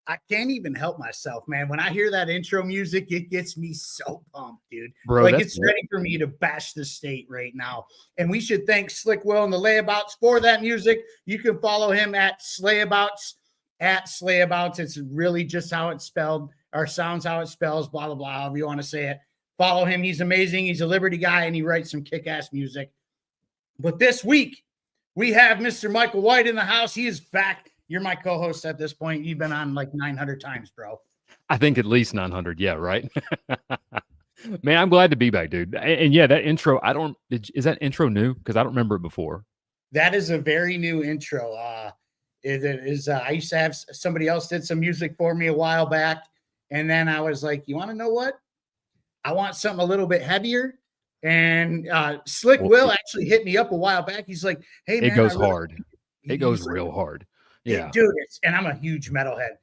I can't even help myself, man. When I hear that intro music, it gets me so pumped, dude. Bro, like it's ready for me to bash the state right now. And we should thank Slick Will and the Layabouts for that music. You can follow him at Slayabouts, at Slayabouts. It's really just how it's spelled, or sounds how it spells, blah, blah, blah, however you want to say it. Follow him. He's amazing. He's a Liberty guy, and he writes some kick-ass music. But this week, we have Mr. Michael White in the house. He is back. You're my co-host at this point. You've been on like 900 times, bro. I think at least 900. Yeah, right. Man, I'm glad to be back, dude. And yeah, that intro, is that intro new? Because I don't remember it before. That is a very new intro. It is. I used to have somebody else did some music for me a while back. And then I was like, you want to know what? I want something a little bit heavier. And Slick Will actually hit me up a while back. He's like, hey, man. It goes hard. It goes real hard. Yeah, dude, and I'm a huge metalhead.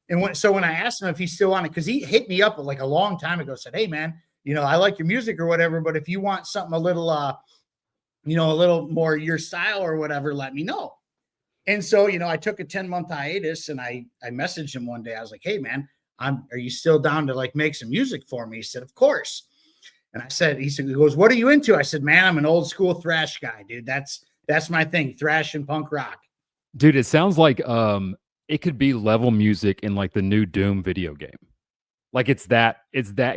And when I asked him if he's still on it, because he hit me up like a long time ago, said, hey, man, I like your music or whatever, but if you want something a little, a little more your style or whatever, let me know. And so, I took a 10-month hiatus, and I messaged him one day. I was like, hey, man, are you still down to like make some music for me? He said, of course. And I said, he goes, what are you into? I said, man, I'm an old school thrash guy, dude. That's my thing, thrash and punk rock. Dude, it sounds like it could be level music in like the new Doom video game. Like it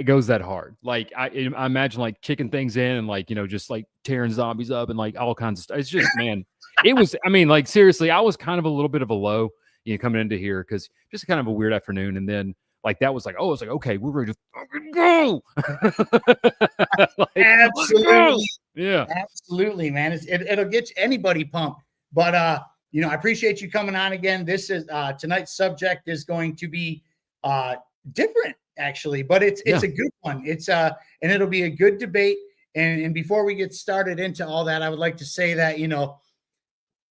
goes that hard. Like I imagine like kicking things in and like, just like tearing zombies up and like all kinds of stuff. It's just, man, like seriously, I was kind of a little bit of a low, coming into here because just kind of a weird afternoon. And then like that was like, oh, it's like, okay, we're ready to fucking go. Like, absolutely. Yeah. Absolutely, man. It'll get anybody pumped. But I appreciate you coming on again. This is tonight's subject is going to be different, actually, but it's a good one. It's and it'll be a good debate. And before we get started into all that, I would like to say that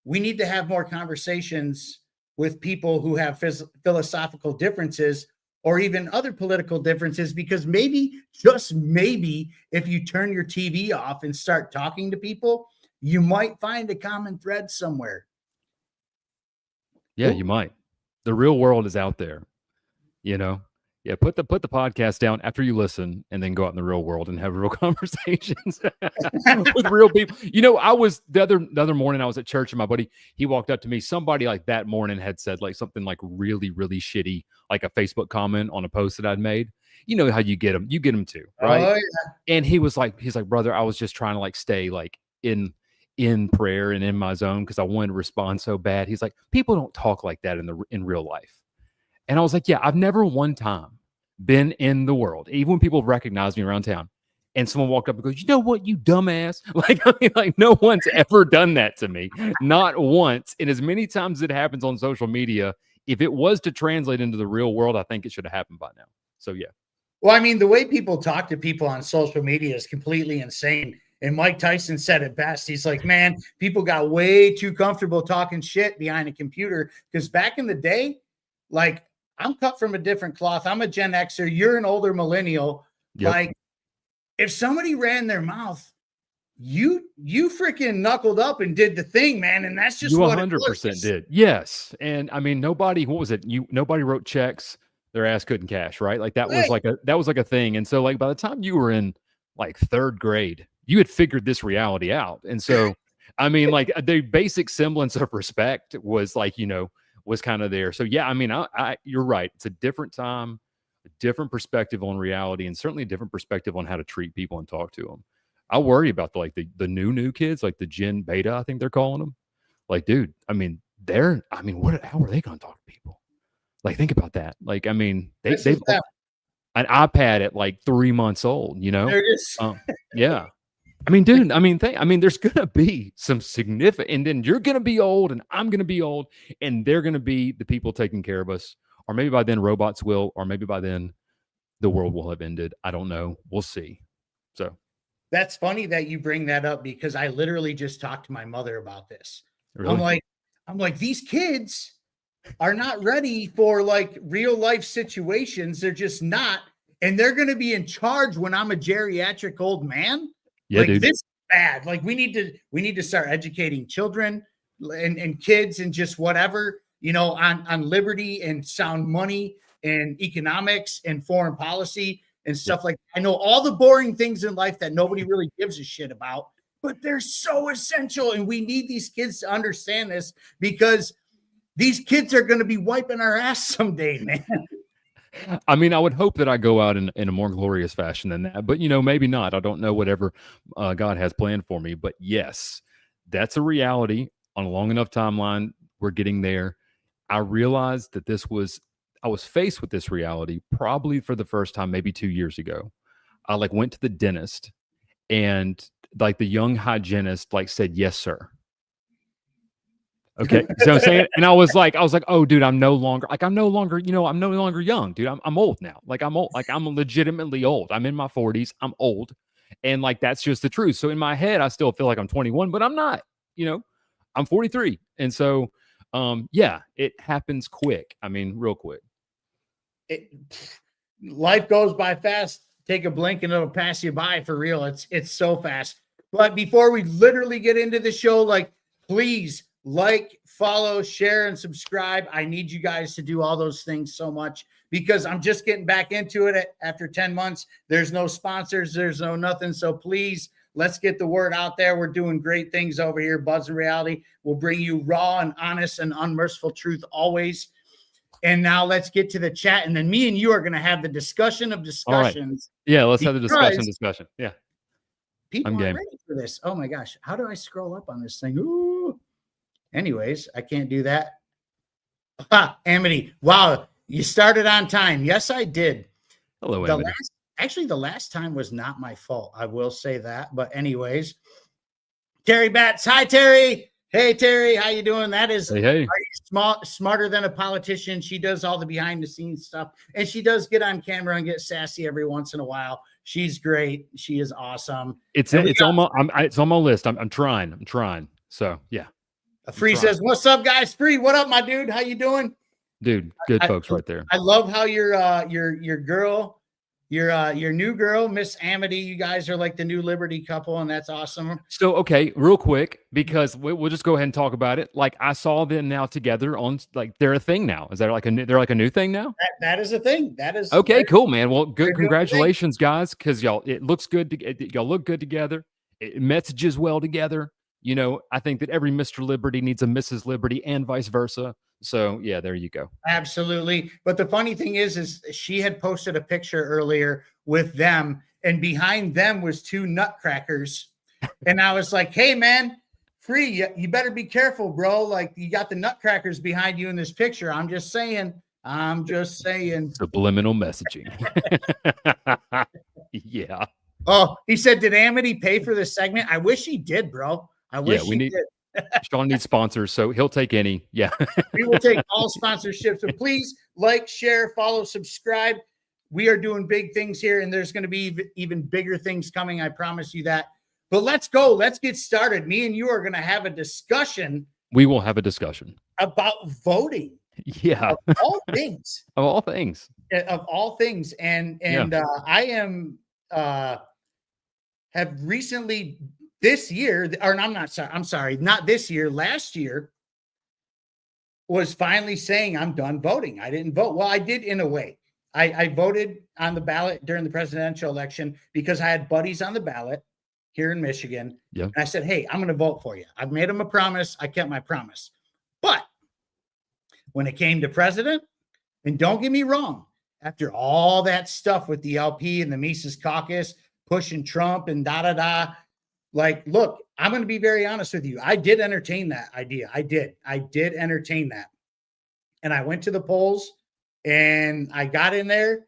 we need to have more conversations with people who have philosophical differences or even other political differences, because maybe, just maybe, if you turn your TV off and start talking to people, you might find a common thread somewhere. Yeah, you might. The real world is out there, Yeah, put the podcast down after you listen, and then go out in the real world and have real conversations with real people. I was the other morning, I was at church, and my buddy, he walked up to me. Somebody like that morning had said like something like really, really shitty, like a Facebook comment on a post that I'd made. You know how you get them too, right? Oh, yeah. And he's like, brother, I was just trying to like stay like in prayer and in my zone because I wanted to respond so bad. He's like, people don't talk like that in real life. And I was like, yeah, I've never one time been in the world, even when people recognize me around town, and someone walked up and goes, you know what, you dumbass? Like no one's ever done that to me, not once. And as many times as it happens on social media, if it was to translate into the real world, I think it should have happened by now. So yeah. Well, I mean, the way people talk to people on social media is completely insane. And Mike Tyson said it best. He's like, man, people got way too comfortable talking shit behind a computer. Because back in the day, like, I'm cut from a different cloth. I'm a Gen Xer. You're an older millennial. Yep. Like, if somebody ran their mouth, you freaking knuckled up and did the thing, man. And that's just you what 100% did. Yes. And I mean, nobody wrote checks their ass couldn't cash, right? Like that was like a thing. And so like by the time you were in like third grade, you had figured this reality out. And so, I mean, like the basic semblance of respect was like, was kind of there. So yeah, I mean, you're right. It's a different time, a different perspective on reality, and certainly a different perspective on how to treat people and talk to them. I worry about the new kids, like the Gen Beta, I think they're calling them. Like, dude, I mean, how are they going to talk to people? Like, think about that. Like, I mean, they've an iPad at like 3 months old, There it is. Yeah. I mean, dude, there's going to be some significant, and then you're going to be old and I'm going to be old, and they're going to be the people taking care of us. Or maybe by then robots will, or maybe by then the world will have ended. I don't know. We'll see. So that's funny that you bring that up, because I literally just talked to my mother about this. Really? I'm like, these kids are not ready for like real life situations. They're just not. And they're going to be in charge when I'm a geriatric old man. Yeah, like, dude. This is bad. Like we need to start educating children and kids and just whatever, on liberty and sound money and economics and foreign policy and stuff like that. I know all the boring things in life that nobody really gives a shit about, but they're so essential. And we need these kids to understand this, because these kids are going to be wiping our ass someday, man. I mean, I would hope that I go out in a more glorious fashion than that, but maybe not. I don't know whatever God has planned for me, but yes, that's a reality on a long enough timeline. We're getting there. I realized that I was faced with this reality probably for the first time, maybe 2 years ago. I went to the dentist, and the young hygienist said, "Yes, sir." Okay. So I'm saying, and I was like, oh, dude, I'm no longer, I'm no longer young, dude. I'm old now. I'm old. I'm legitimately old. I'm in my 40s. I'm old. And that's just the truth. So in my head, I still feel like I'm 21, but I'm not, I'm 43. And so, yeah, it happens quick. I mean, real quick. Life goes by fast. Take a blink and it'll pass you by, for real. It's so fast. But before we literally get into the show, please, follow, share, and subscribe. I need you guys to do all those things so much, because I'm just getting back into it after 10 months. There's no sponsors. There's no nothing. So please, let's get the word out there. We're doing great things over here. Buzz and Reality will bring you raw and honest and unmerciful truth always. And now let's get to the chat. And then me and you are going to have the discussion of discussions. Right. Yeah, let's have the discussion. Yeah. People are ready for this. Oh my gosh. How do I scroll up on this thing? Ooh. Anyways, I can't do that. Amity. Wow. You started on time. Yes, I did. Hello, Amity. The last time was not my fault. I will say that. But anyways, Terry Batts. Hi, Terry. Hey, Terry. How you doing? That is hey. Smarter than a politician. She does all the behind the scenes stuff. And she does get on camera and get sassy every once in a while. She's great. She is awesome. It's on my list. I'm trying. So yeah. Free says, "What's up, guys?" Free, what up, my dude? How you doing, dude? Good folks, right there. I love how your girl, your new girl, Miss Amity. You guys are like the new Liberty couple, and that's awesome. So, okay, real quick, because we'll just go ahead and talk about it. I saw them now together on they're a thing now. Is that they're a new thing now? That is a thing. That is okay. Cool, man. Well, good. Congratulations, guys, because y'all. It looks good. Y'all look good together. It messages well together. I think that every Mr. Liberty needs a Mrs. Liberty and vice versa. So yeah, there you go. Absolutely. But the funny thing is she had posted a picture earlier with them, and behind them was two nutcrackers. And I was like, hey man, Free, you better be careful, bro. You got the nutcrackers behind you in this picture. I'm just saying. Subliminal messaging. Yeah. Oh, he said, did Amity pay for this segment? I wish he did, bro. I wish he did. Sean needs sponsors, so he'll take any. Yeah. We will take all sponsorships. So please share, follow, subscribe. We are doing big things here, and there's going to be even bigger things coming. I promise you that. But let's go. Let's get started. Me and you are going to have a discussion. We will have a discussion about voting. Yeah. Of all things. Of all things. Of all things. And I am have recently this year, or I'm sorry, not this year, last year, was finally saying I'm done voting. I didn't vote. Well, I did in a way. I voted on the ballot during the presidential election because I had buddies on the ballot here in Michigan. Yeah. And I said, hey, I'm going to vote for you. I've made them a promise. I kept my promise. But when it came to president, and don't get me wrong, after all that stuff with the LP and the Mises Caucus pushing Trump and look, I'm going to be very honest with you. I did entertain that idea. I did entertain that. And I went to the polls and I got in there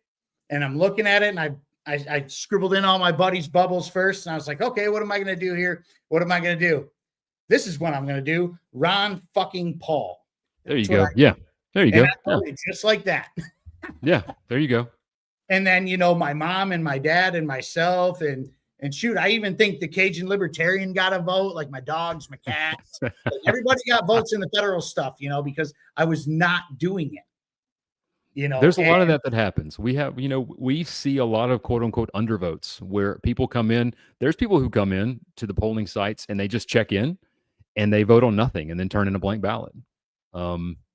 and I'm looking at it, and I scribbled in all my buddies' bubbles first. And I was like, okay, what am I going to do here? What am I going to do? This is what I'm going to do. Ron fucking Paul. There you go. Yeah. There you go. Just like that. Yeah. There you go. And then, my mom and my dad and myself and shoot, I even think the Cajun Libertarian got a vote, like my dogs, my cats. Everybody got votes in the federal stuff, because I was not doing it. There's a lot of that happens. We have, we see a lot of quote unquote undervotes where people come in. There's people who come in to the polling sites and they just check in and they vote on nothing and then turn in a blank ballot.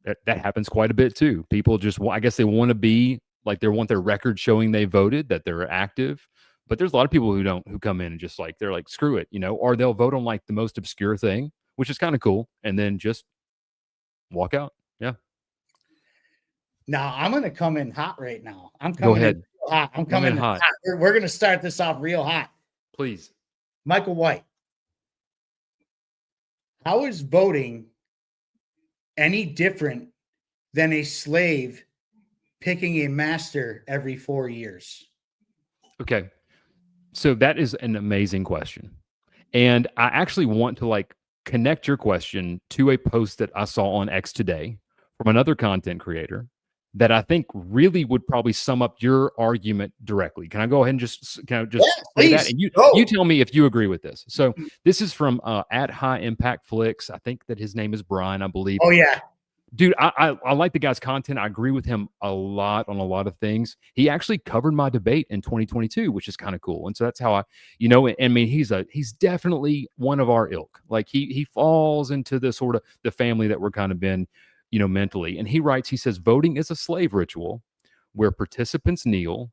that happens quite a bit too. People just, I guess they want to be like, they want their record showing they voted, that they're active. But there's a lot of people who come in and just like, they're like, screw it, or they'll vote on like the most obscure thing, which is kind of cool, and then just walk out. Yeah. Now I'm going to come in hot right now. I'm Go coming ahead. in hot. I'm coming in hot. We're going to start this off real hot. Please. Michael White. How is voting any different than a slave picking a master every 4 years? Okay. So that is an amazing question. And I actually want to like connect your question to a post that I saw on X today from another content creator that I think really would probably sum up your argument directly. Can I go ahead and just say that? And you tell me if you agree with this. So this is from at High Impact Flicks. I think that his name is Brian, I believe. Oh yeah. Dude, I like the guy's content. I agree with him a lot on a lot of things. He actually covered my debate in 2022, which is kind of cool. And so that's how I mean, he's definitely one of our ilk. Like he falls into the sort of the family that we're kind of in, mentally. And he says, voting is a slave ritual where participants kneel,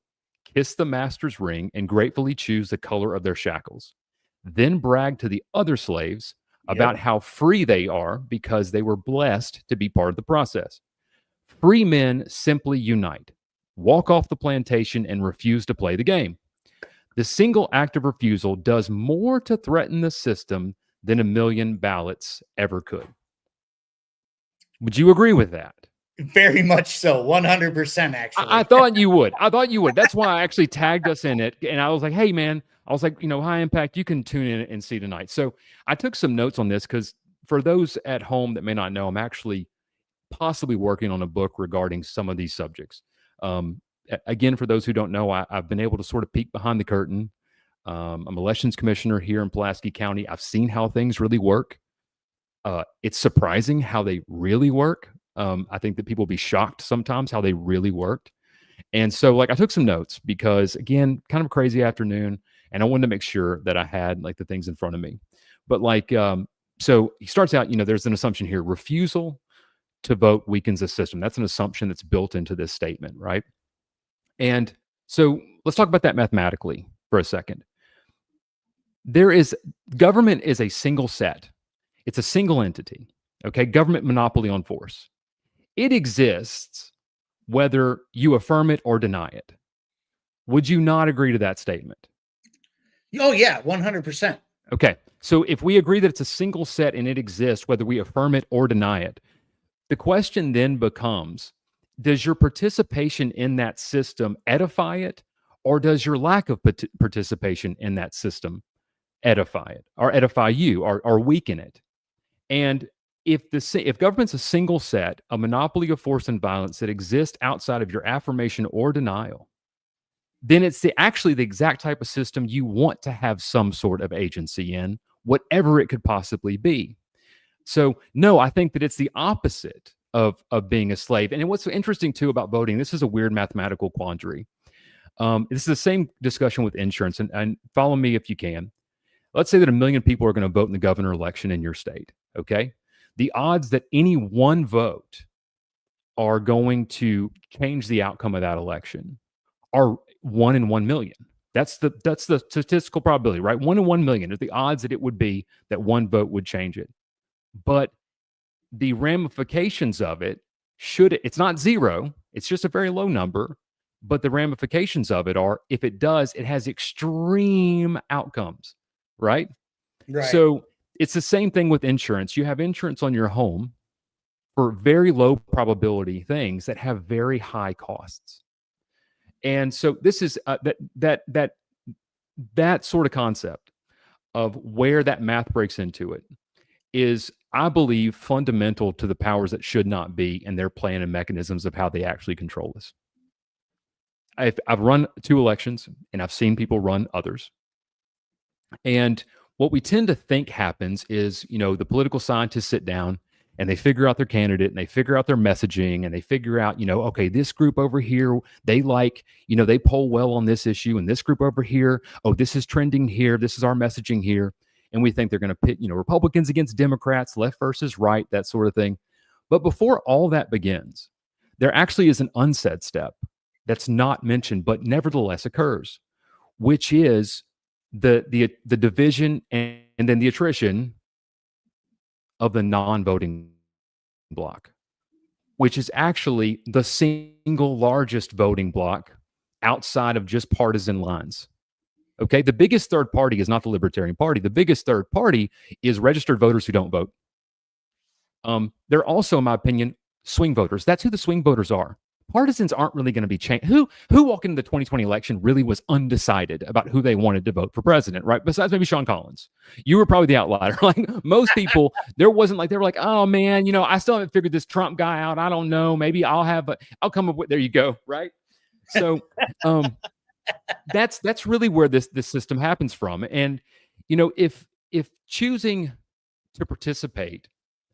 kiss the master's ring, and gratefully choose the color of their shackles, then brag to the other slaves about how free they are because they were blessed to be part of the process. Free men simply unite, walk off the plantation, and refuse to play the game. The single act of refusal does more to threaten the system than 1 million ballots ever could. Would you agree with that? Very much so. 100%, actually. I thought you would. That's why I actually tagged us in it. And I was like, hey, man, High Impact, you can tune in and see tonight. So I took some notes on this because for those at home that may not know, I'm actually possibly working on a book regarding some of these subjects. Again, for those who don't know, I've been able to sort of peek behind the curtain. I'm elections commissioner here in Pulaski County. I've seen how things really work. It's surprising how they really work. I think that people will be shocked sometimes how they really worked. And so like I took some notes because again, kind of a crazy afternoon, and I wanted to make sure that I had like the things in front of me. But like, so he starts out, there's an assumption here: refusal to vote weakens the system. That's an assumption that's built into this statement, right? And so let's talk about that mathematically for a second. Government is a single set. It's a single entity. Okay. Government monopoly on force. It exists whether you affirm it or deny it. Would you not agree to that statement? Oh, yeah, 100%. Okay. So if we agree that it's a single set and it exists, whether we affirm it or deny it, the question then becomes, does your participation in that system edify it, or does your lack of participation in that system edify it, or edify you, or weaken it? And if government's a single set, a monopoly of force and violence that exists outside of your affirmation or denial, then it's actually the exact type of system you want to have some sort of agency in, whatever it could possibly be. So, no, I think that it's the opposite of being a slave. And what's so interesting, too, about voting, this is a weird mathematical quandary. This is the same discussion with insurance, and follow me if you can. Let's say that 1 million people are going to vote in the governor election in your state, okay? The odds that any one vote are going to change the outcome of that election are 1 in 1 million. That's the statistical probability, right? 1 in 1 million are the odds that it would be that one vote would change it. But the ramifications of it it's not zero, it's just a very low number, but the ramifications of it are, if it does, it has extreme outcomes, right? So it's the same thing with insurance. You have insurance on your home for very low probability things that have very high costs. And so this is that sort of concept of where that math breaks into it is, I believe, fundamental to the powers that should not be and their plan and mechanisms of how they actually control us. I've run 2 elections and I've seen people run others. And what we tend to think happens is, the political scientists sit down and they figure out their candidate and they figure out their messaging and they figure out, okay, this group over here, they they poll well on this issue, and this group over here, oh, this is trending here. This is our messaging here. And we think they're going to pit, Republicans against Democrats, left versus right, that sort of thing. But before all that begins, there actually is an unsaid step that's not mentioned, but nevertheless occurs, which is the division and then the attrition of the non-voting block, which is actually the single largest voting block outside of just partisan lines. Okay, the biggest third party is not the Libertarian Party. The biggest third party is registered voters who don't vote. They're also, in my opinion, swing voters. That's who the swing voters are. Partisans aren't really going to be changed. Who walking into the 2020 election really was undecided about who they wanted to vote for president, right? Besides maybe Sean Collins. You were probably the outlier. Like most people, there wasn't like, they were like, oh man, I still haven't figured this Trump guy out. I don't know. Maybe I'll come up with, there you go. Right. So that's really where this system happens from. And, if choosing to participate,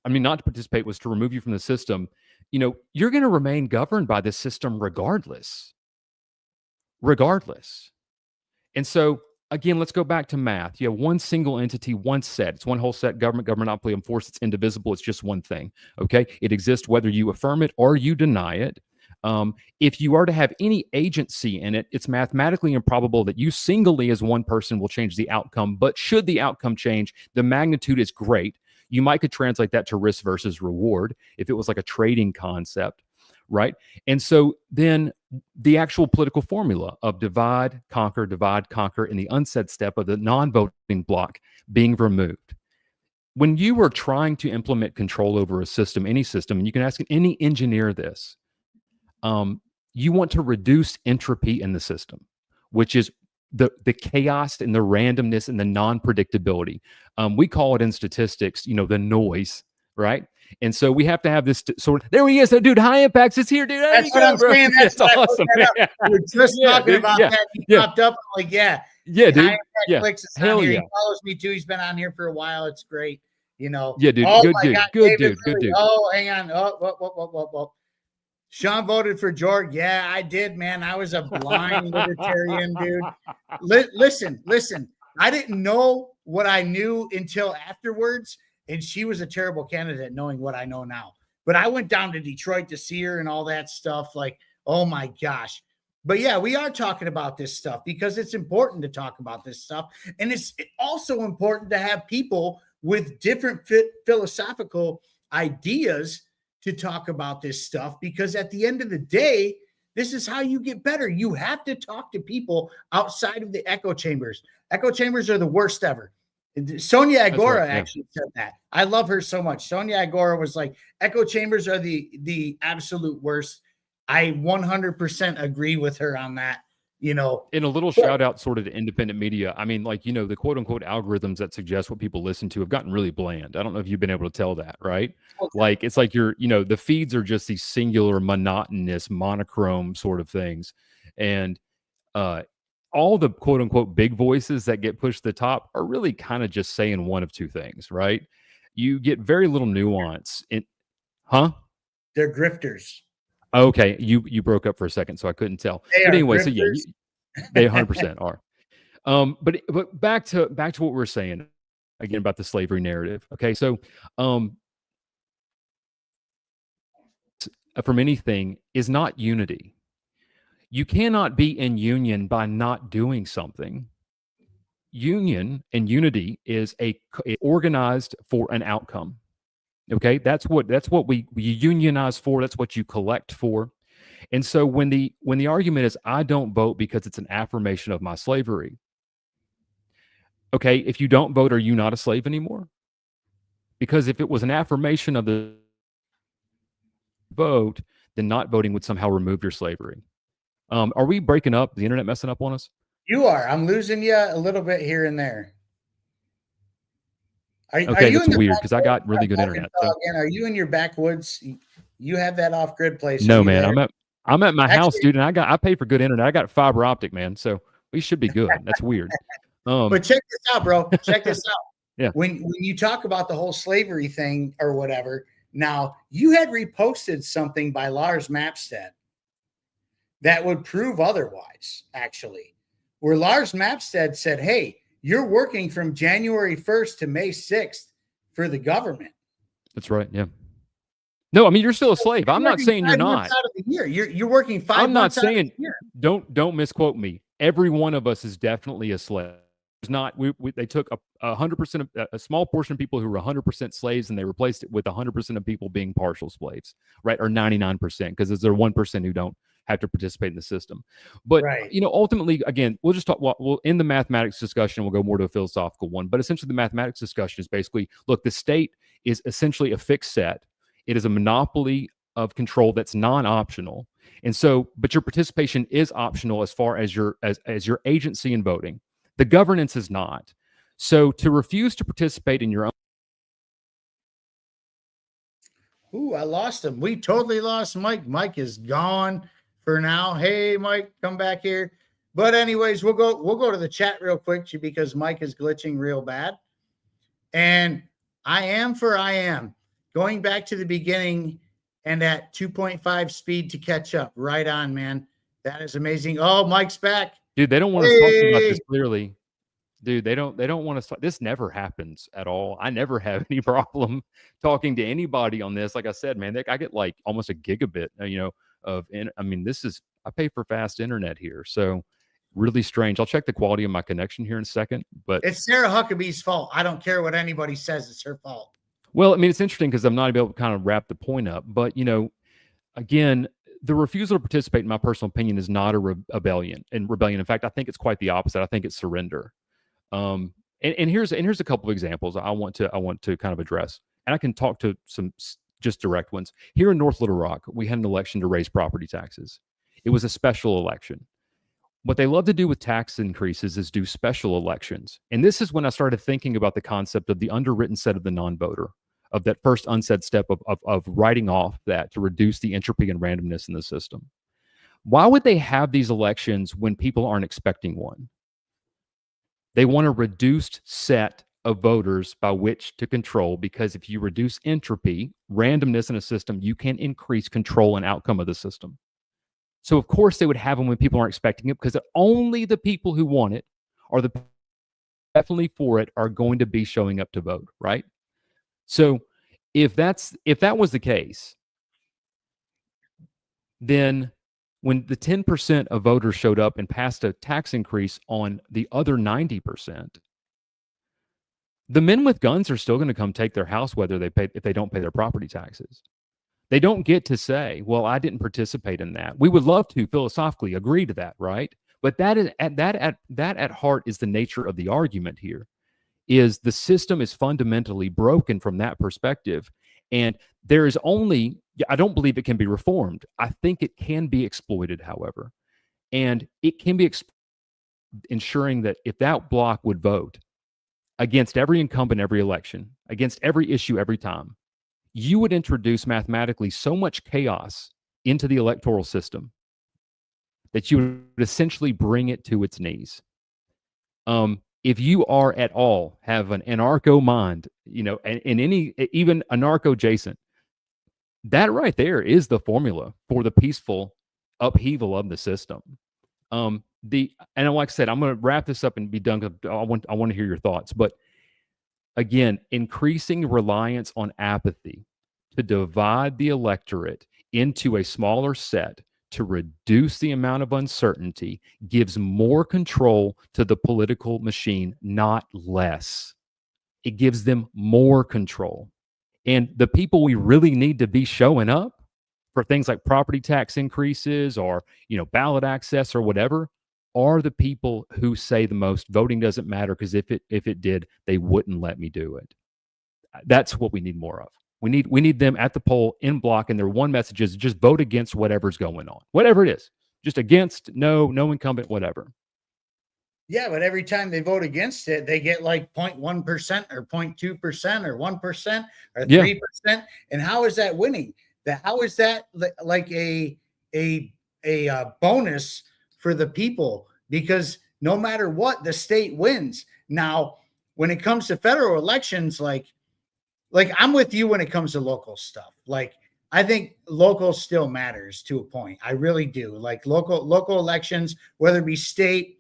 not to participate was to remove you from the system, you're going to remain governed by this system regardless. And so, again, let's go back to math. You have one single entity, one set. It's one whole set, government monopoly on force. It's indivisible. It's just one thing. Okay. It exists whether you affirm it or you deny it. If you are to have any agency in it, it's mathematically improbable that you singly as one person will change the outcome. But should the outcome change, the magnitude is great. You could translate that to risk versus reward if it was like a trading concept, right? And so then the actual political formula of divide, conquer, and the unsaid step of the non-voting block being removed. When you are trying to implement control over a system, any system, and you can ask any engineer this, you want to reduce entropy in the system, which is the chaos and the randomness and the non-predictability. We call it in statistics, the noise, right? And so we have to have this there he is, dude. High Impacts is here, dude. That's what I'm saying. That's awesome. Yeah. We're just talking about that. He popped up. Like, yeah, dude. Hell yeah. He follows me too. He's been on here for a while. It's great. Yeah, dude. Oh, good dude. Oh, hang on. Whoa. Sean voted for George. Yeah, I did, man. I was a blind libertarian, dude. Listen. I didn't know what I knew until afterwards, and she was a terrible candidate knowing what I know now. But I went down to Detroit to see her and all that stuff. Like, oh my gosh. But yeah, we are talking about this stuff because it's important to talk about this stuff. And it's also important to have people with different philosophical ideas to talk about this stuff, because at the end of the day, this is how you get better. You have to talk to people outside of the echo chambers. Echo chambers are the worst ever. Sonia Agora actually said that. I love her so much. Sonia Agora was like, echo chambers are the absolute worst. I 100% agree with her on that. In a little shout out sort of to independent media. The quote unquote algorithms that suggest what people listen to have gotten really bland. I don't know if you've been able to tell that, right? Okay. Like, it's like the feeds are just these singular, monotonous, monochrome sort of things. And all the quote unquote big voices that get pushed to the top are really kind of just saying one of two things, right? You get very little nuance They're grifters. Okay, you broke up for a second, so I couldn't tell. But anyway, so yeah, they 100% are. But back to what we were saying again about the slavery narrative. Okay, so from anything is not unity. You cannot be in union by not doing something. Union and unity is a organized for an outcome. Okay, that's what we unionize for. That's what you collect for. And so when the argument is I don't vote because it's an affirmation of my slavery. Okay, if you don't vote, are you not a slave anymore? Because if it was an affirmation of the vote, then not voting would somehow remove your slavery. Are we breaking up? The internet messing up on us? You are. I'm losing you a little bit here and there. Okay, that's weird because I got really good internet. So. Again, are you in your backwoods? You have that off-grid place? No, man. I'm at my house, dude, and I pay for good internet. I got fiber optic, man. So we should be good. That's weird. But check this out, bro. Check this out. Yeah. When you talk about the whole slavery thing or whatever, now you had reposted something by Lars Mapstead that would prove otherwise, actually, where Lars Mapstead said, hey, you're working from January 1st to May 6th for the government. That's right. Yeah. No, I mean, you're still a slave. You're I'm not working saying you're 5 months not. out of the year. You're working 5 I'm not months out of saying the year. don't misquote me. Every one of us is definitely a slave. It's not they took 100% of a small portion of people who were 100% slaves and they replaced it with 100% of people being partial slaves, right? Or 99% because there's 1% who don't have to participate in the system. But Right. ultimately, again, we'll just talk. We'll in the mathematics discussion, we'll go more to a philosophical one. But essentially, the mathematics discussion is basically, look, the state is essentially a fixed set. It is a monopoly of control that's non-optional. And so, but your participation is optional as far as your as your agency in voting. The governance is not. So to refuse to participate in your own. Ooh, I lost him. We totally lost Mike. Mike is gone for now. Hey, Mike, come back here. But anyways, we'll go to the chat real quick because Mike is glitching real bad. And I am going back to the beginning and at 2.5 speed to catch up. Right on, man. That is amazing. Oh, Mike's back. Dude, they don't want us talking about this clearly. Dude, they don't want to. This never happens at all. I never have any problem talking to anybody on this. Like I said, man, I get like almost a gigabit, I mean, I pay for fast internet here. So really strange. I'll check the quality of my connection here in a second, but it's Sarah Huckabee's fault. I don't care what anybody says. It's her fault. Well, I mean, it's interesting because I'm not able to kind of wrap the point up, but again, the refusal to participate, in my personal opinion, is not a rebellion. In fact, I think it's quite the opposite. I think it's surrender. And here's a couple of examples I want to kind of address, and I can talk to some just direct ones. Here in North Little Rock, we had an election to raise property taxes. It was a special election. What they love to do with tax increases is do special elections. And this is when I started thinking about the concept of the underwritten set of the non-voter, of that first unsaid step of writing off that to reduce the entropy and randomness in the system. Why would they have these elections when people aren't expecting one? They want a reduced set of voters by which to control, because if you reduce entropy, randomness in a system, you can increase control and outcome of the system. So of course they would have them when people aren't expecting it, because only the people who want it or the definitely for it are going to be showing up to vote, right? So if that was the case, then when the 10% of voters showed up and passed a tax increase on the other 90%, the men with guns are still going to come take their house whether if they don't pay their property taxes. They don't get to say, well, I didn't participate in that. We would love to philosophically agree to that, right? But that at heart is the nature of the argument here, is the system is fundamentally broken from that perspective. And there is only, I don't believe it can be reformed. I think it can be exploited, however. And it can be ensuring that if that block would vote against every incumbent, every election, against every issue, every time, you would introduce mathematically so much chaos into the electoral system that you would essentially bring it to its knees. If you are at all have an anarcho mind, in any, even anarcho adjacent, that right there is the formula for the peaceful upheaval of the system. And like I said, I'm going to wrap this up and be done. I want to hear your thoughts, but again, increasing reliance on apathy to divide the electorate into a smaller set to reduce the amount of uncertainty gives more control to the political machine, not less. It gives them more control. And the people we really need to be showing up for things like property tax increases or, ballot access or whatever, are the people who say the most, voting doesn't matter because if it did, they wouldn't let me do it. That's what we need more of. We need them at the poll in block, and their one message is just vote against whatever's going on, whatever it is, just against, no incumbent, whatever. Yeah, but every time they vote against it, they get like 0.1% or 0.2% or 1% or 3%. And how is that winning? How is that like a bonus for the people? Because no matter what, the state wins. Now, when it comes to federal elections, like I'm with you when it comes to local stuff. Like, I think local still matters to a point. I really do. Like local elections, whether it be state,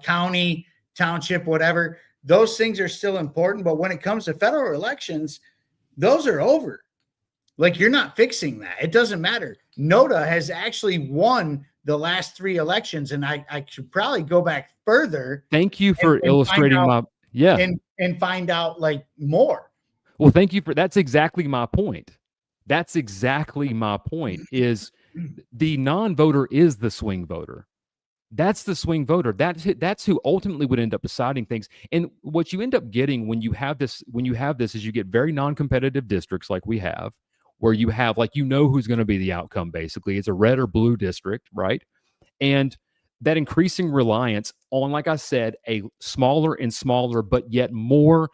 county, township, whatever, those things are still important. But when it comes to federal elections, those are over. Like, you're not fixing that. It doesn't matter. NOTA has actually won the last 3 elections, and I should probably go back further. Thank you for illustrating my and find out like more. Well, thank you for that's exactly my point. That's exactly my point. Is the non-voter is the swing voter. That's the swing voter. That's who ultimately would end up deciding things. And what you end up getting when you have this is you get very non-competitive districts like we have, where you have like who's going to be the outcome. Basically, it's a red or blue district, right? And that increasing reliance on, like I said, a smaller and smaller, but yet more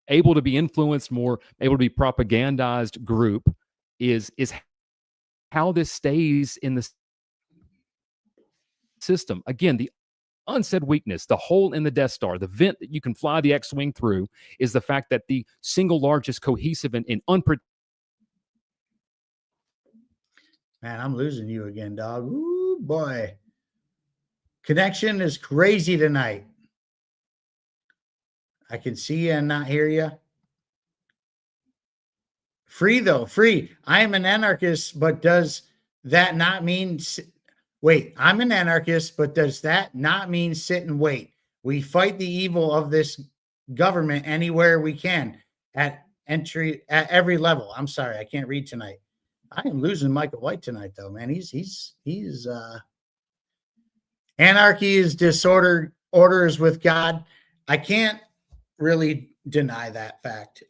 able to be influenced, more able to be propagandized group is how this stays in the system. Again, the unsaid weakness, the hole in the Death Star, the vent that you can fly the X-Wing through, is the fact that the single largest cohesive and unpredictable. Man, I'm losing you again, dog. Ooh, boy. Connection is crazy tonight. I can see you and not hear you. Free, though. Free. I am an anarchist, but does that not mean... Wait, I'm an anarchist, but does that not mean sit and wait? We fight the evil of this government anywhere we can at every level. I'm sorry, I can't read tonight. I am losing Michael White tonight, though, man. He's anarchy is disorder, order is with God. I can't really deny that fact.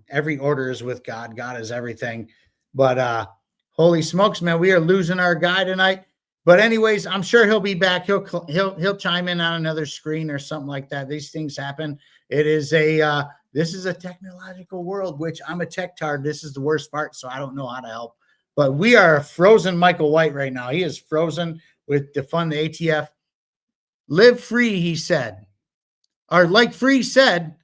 Every order is with God. God is everything. But holy smokes, man, we are losing our guy tonight. But anyways, I'm sure he'll be back. He'll chime in on another screen or something like that. These things happen. It is this is a technological world, which I'm a tech tard. This is the worst part, so I don't know how to help. But we are frozen Michael White right now. He is frozen with defund the ATF. Live free, he said. Or like Free said,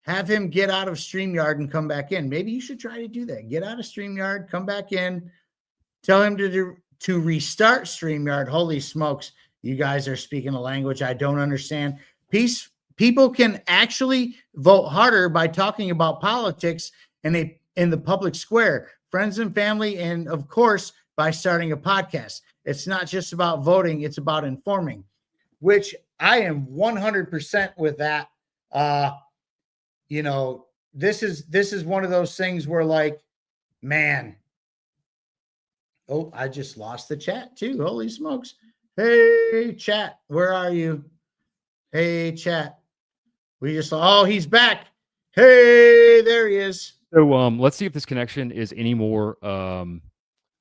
have him get out of StreamYard and come back in. Maybe you should try to do that. Get out of StreamYard, come back in. Tell him to restart StreamYard. Holy smokes, you guys are speaking a language I don't understand. People can actually vote harder by talking about politics in the public square, friends and family, and of course, by starting a podcast. It's not just about voting, it's about informing, which I am 100% with that. This is one of those things where, like, man, oh, I just lost the chat too. Holy smokes. Hey, chat, where are you? Hey, chat. He's back. Hey, there he is. So let's see if this connection is any more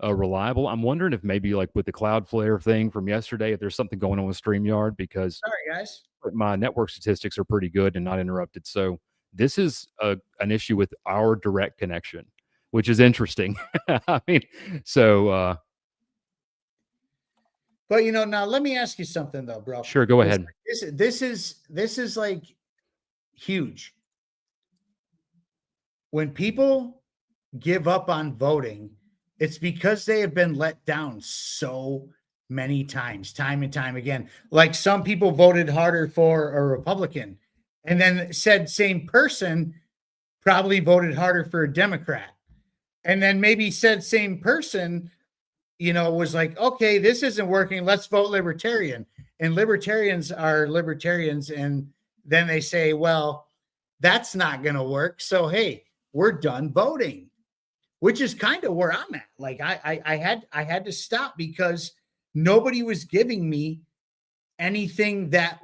reliable. I'm wondering if maybe like with the Cloudflare thing from yesterday, if there's something going on with StreamYard, because sorry guys, my network statistics are pretty good and not interrupted. So this is an issue with our direct connection, which is interesting. I mean, so but now let me ask you something though, bro. Sure, go ahead. This is like huge. When people give up on voting, it's because they have been let down so many times, time and time again. Like, some people voted harder for a Republican, and then said same person probably voted harder for a Democrat. And then maybe said same person, was like, okay, this isn't working, let's vote Libertarian. And libertarians are libertarians. And then they say, well, that's not going to work. So, hey, we're done voting, which is kind of where I'm at. Like, I had to stop because nobody was giving me anything that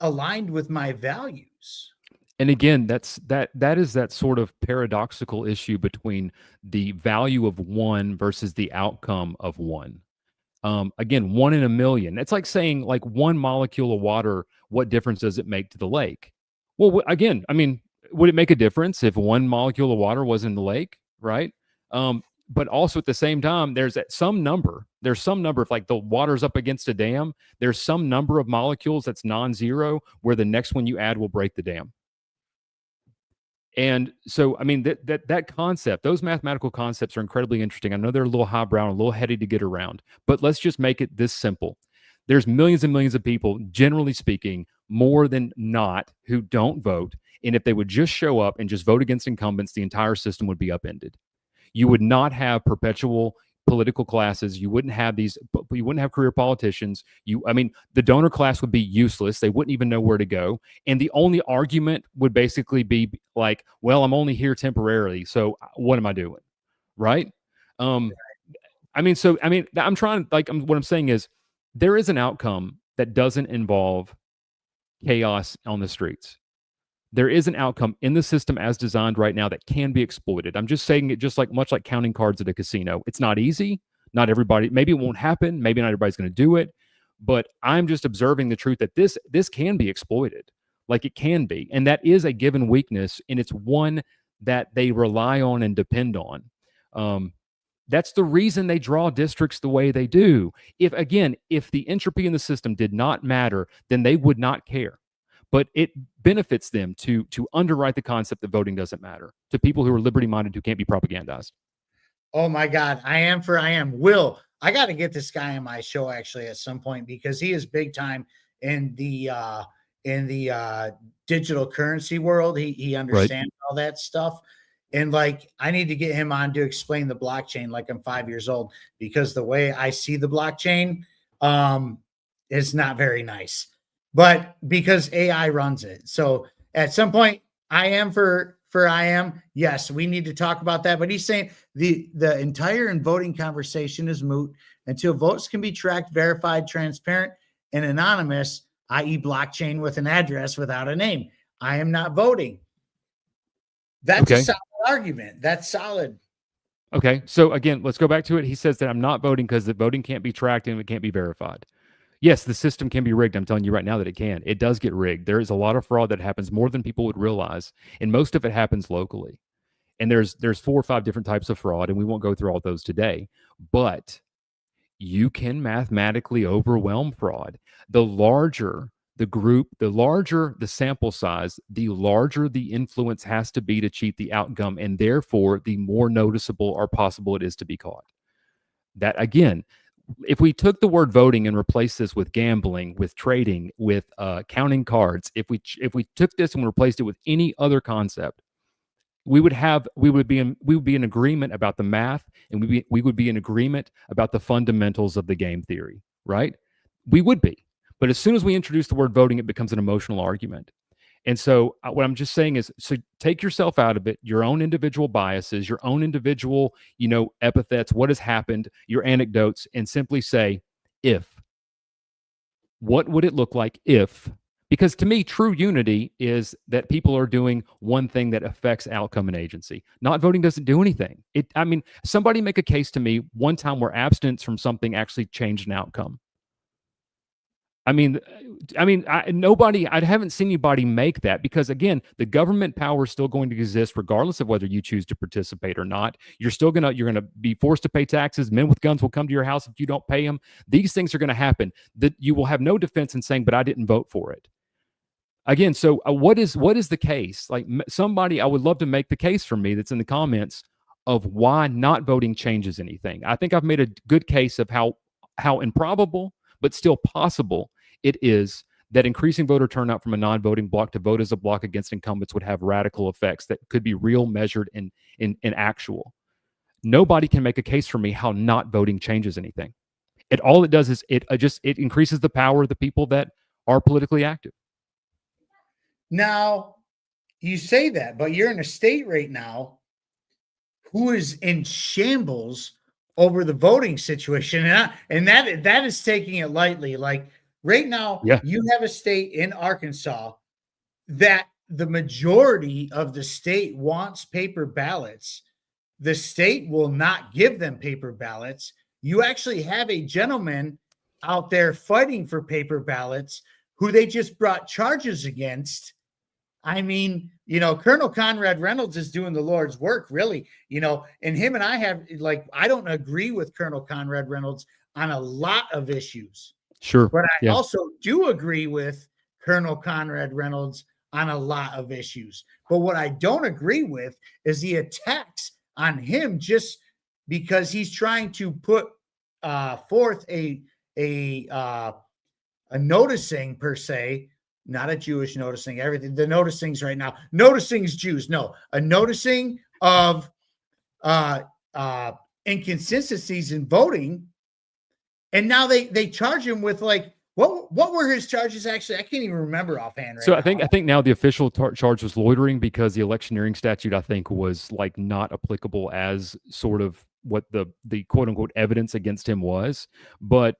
aligned with my values. And again, that is that sort of paradoxical issue between the value of one versus the outcome of one. Again, 1 in a million. It's like saying, like, one molecule of water, what difference does it make to the lake? Well, again, I mean, would it make a difference if one molecule of water was in the lake, right? But also at the same time, there's some number. There's some number, if like the water's up against a dam, there's some number of molecules that's non-zero where the next one you add will break the dam. And so, I mean, that concept, those mathematical concepts are incredibly interesting. I know they're a little highbrow, a little heady to get around, but let's just make it this simple. There's millions and millions of people, generally speaking, more than not, who don't vote. And if they would just show up and just vote against incumbents, the entire system would be upended. You would not have perpetual political classes. You wouldn't have career politicians. The donor class would be useless. They wouldn't even know where to go. And the only argument would basically be like, well, I'm only here temporarily. So what am I doing? Right. I'm trying, what I'm saying is there is an outcome that doesn't involve chaos on the streets. There is an outcome in the system as designed right now that can be exploited. I'm just saying it just much like counting cards at a casino. It's not easy. Not everybody, maybe it won't happen. Maybe not everybody's going to do it. But I'm just observing the truth that this can be exploited. Like it can be. And that is a given weakness. And it's one that they rely on and depend on. That's the reason they draw districts the way they do. If the entropy in the system did not matter, then they would not care. But it benefits them to underwrite the concept that voting doesn't matter to people who are liberty-minded who can't be propagandized. Oh my God, I am. Will, I got to get this guy on my show actually at some point because he is big time in the digital currency world. He understands all that stuff. And like, I need to get him on to explain the blockchain like I'm 5 years old, because the way I see the blockchain is not very nice, but because AI runs it. So at some point I am for yes, we need to talk about that. But he's saying the entire voting conversation is moot until votes can be tracked, verified, transparent, and anonymous, i.e. blockchain with an address without a name. I am not voting. That's a solid argument. That's solid. Okay. So again, let's go back to it. He says that I'm not voting because the voting can't be tracked and it can't be verified. Yes, the system can be rigged. I'm telling you right now that it can. It does get rigged. There is a lot of fraud that happens, more than people would realize, and most of it happens locally. And there's 4 or 5 different types of fraud, and we won't go through all those today. But you can mathematically overwhelm fraud. The larger the group, the larger the sample size, the larger the influence has to be to cheat the outcome, and therefore the more noticeable or possible it is to be caught. That again, if we took the word voting and replaced this with gambling, with trading, with counting cards, if we took this and replaced it with any other concept, we would be in agreement about the math, and we would be in agreement about the fundamentals of the game theory, right? We would be. But as soon as we introduce the word voting, it becomes an emotional argument. And so what I'm just saying is, so take yourself out of it, your own individual biases, your own individual, epithets, what has happened, your anecdotes, and simply say, if. What would it look like if? Because to me, true unity is that people are doing one thing that affects outcome and agency. Not voting doesn't do anything. Somebody make a case to me one time where abstinence from something actually changed an outcome. I haven't seen anybody make that, because again, the government power is still going to exist regardless of whether you choose to participate or not. You're going to be forced to pay taxes. Men with guns will come to your house if you don't pay them. These things are going to happen. That you will have no defense in saying, but I didn't vote for it. Again, so what is the case? Like somebody, I would love to make the case for me that's in the comments of why not voting changes anything. I think I've made a good case of how improbable but still possible it is that increasing voter turnout from a non-voting bloc to vote as a bloc against incumbents would have radical effects that could be real, measured, and actual. Nobody can make a case for me how not voting changes anything. All it does is it increases the power of the people that are politically active. Now, you say that, but you're in a state right now who is in shambles over the voting situation, and that is taking it lightly. Like right now, You have a state in Arkansas that the majority of the state wants paper ballots. The state will not give them paper ballots. You actually have a gentleman out there fighting for paper ballots who they just brought charges against. Colonel Conrad Reynolds is doing the Lord's work, really, and him and I have, I don't agree with Colonel Conrad Reynolds on a lot of issues. Sure. But I also do agree with Colonel Conrad Reynolds on a lot of issues. But what I don't agree with is the attacks on him just because he's trying to put forth a noticing per se not a Jewish noticing, everything. The noticings right now, noticings Jews, no, a noticing of inconsistencies in voting. And now they charge him with like, what were his charges actually? I can't even remember offhand. So I think now the official charge was loitering because the electioneering statute, I think, was like not applicable as sort of what the quote unquote evidence against him was. But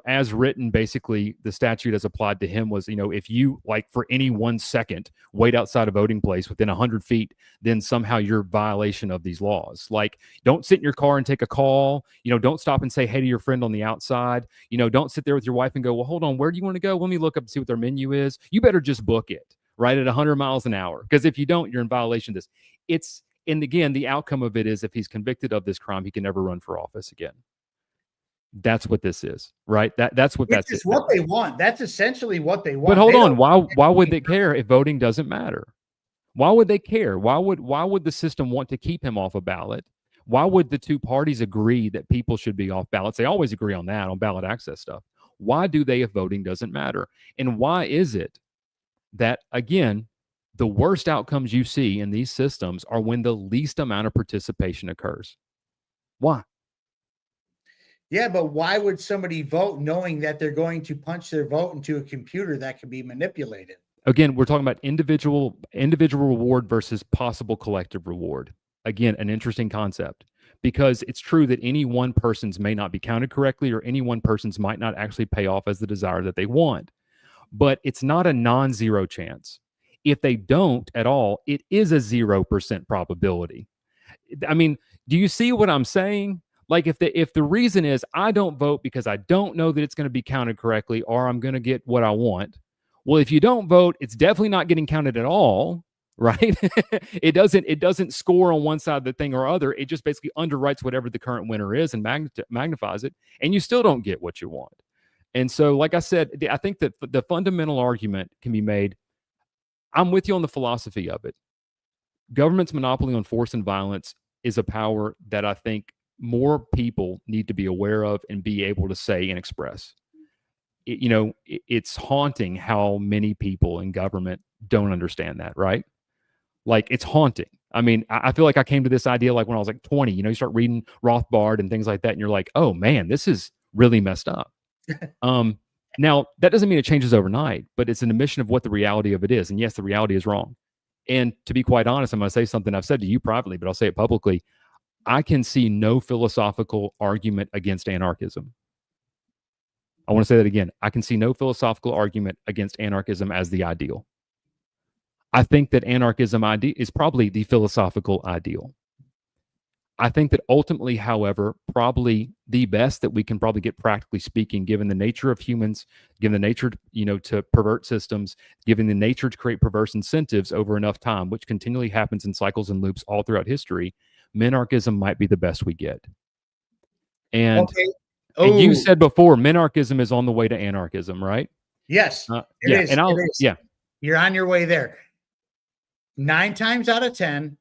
as written, basically the statute as applied to him was, if you like for any 1 second wait outside a voting place within 100 feet, then somehow you're violation of these laws. Like, don't sit in your car and take a call. Don't stop and say hey to your friend on the outside. Don't sit there with your wife and go, well, hold on, where do you want to go? Let me look up and see what their menu is. You better just book it right at 100 miles an hour. Because if you don't, you're in violation of this. And again, the outcome of it is if he's convicted of this crime, he can never run for office again. That's what this is, right? That's what that's what they want. That's essentially what they want. But hold on, why would they care if voting doesn't matter? Why would they care? Why would the system want to keep him off a ballot? Why would the two parties agree that people should be off ballots? They always agree on that, on ballot access stuff. Why do they if voting doesn't matter? And why is it that, again, the worst outcomes you see in these systems are when the least amount of participation occurs? Why? Yeah, but why would somebody vote knowing that they're going to punch their vote into a computer that can be manipulated? Again, we're talking about individual reward versus possible collective reward. Again, an interesting concept, because it's true that any one person's may not be counted correctly, or any one person's might not actually pay off as the desire that they want. But it's not a non-zero chance. If they don't at all, it is a 0% probability. I mean, do you see what I'm saying? Like, if the reason is I don't vote because I don't know that it's going to be counted correctly, or I'm going to get what I want. Well, if you don't vote, it's definitely not getting counted at all, right? It doesn't score on one side of the thing or other. It just basically underwrites whatever the current winner is and magnifies it, and you still don't get what you want. And so, like I said, I think that the fundamental argument can be made. I'm with you on the philosophy of it. Government's monopoly on force and violence is a power that I think more people need to be aware of and be able to say and express. It's haunting how many people in government don't understand that, right? Like, it's haunting. I mean, I feel like I came to this idea like when I was like 20. You start reading Rothbard and things like that, and you're like, oh man, this is really messed up. Now, that doesn't mean it changes overnight, but it's an admission of what the reality of it is. And yes, the reality is wrong. And to be quite honest, I'm going to say something I've said to you privately, but I'll say it publicly. I can see no philosophical argument against anarchism. I want to say that again. I can see no philosophical argument against anarchism as the ideal. I think that anarchism is probably the philosophical ideal. I think that ultimately, however, probably the best that we can probably get, practically speaking, given the nature of humans, given the nature, to pervert systems, given the nature to create perverse incentives over enough time, which continually happens in cycles and loops all throughout history, minarchism might be the best we get. And, and you said before, minarchism is on the way to anarchism, right? Yes. It is. Yeah. You're on your way there. 9 times out of 10,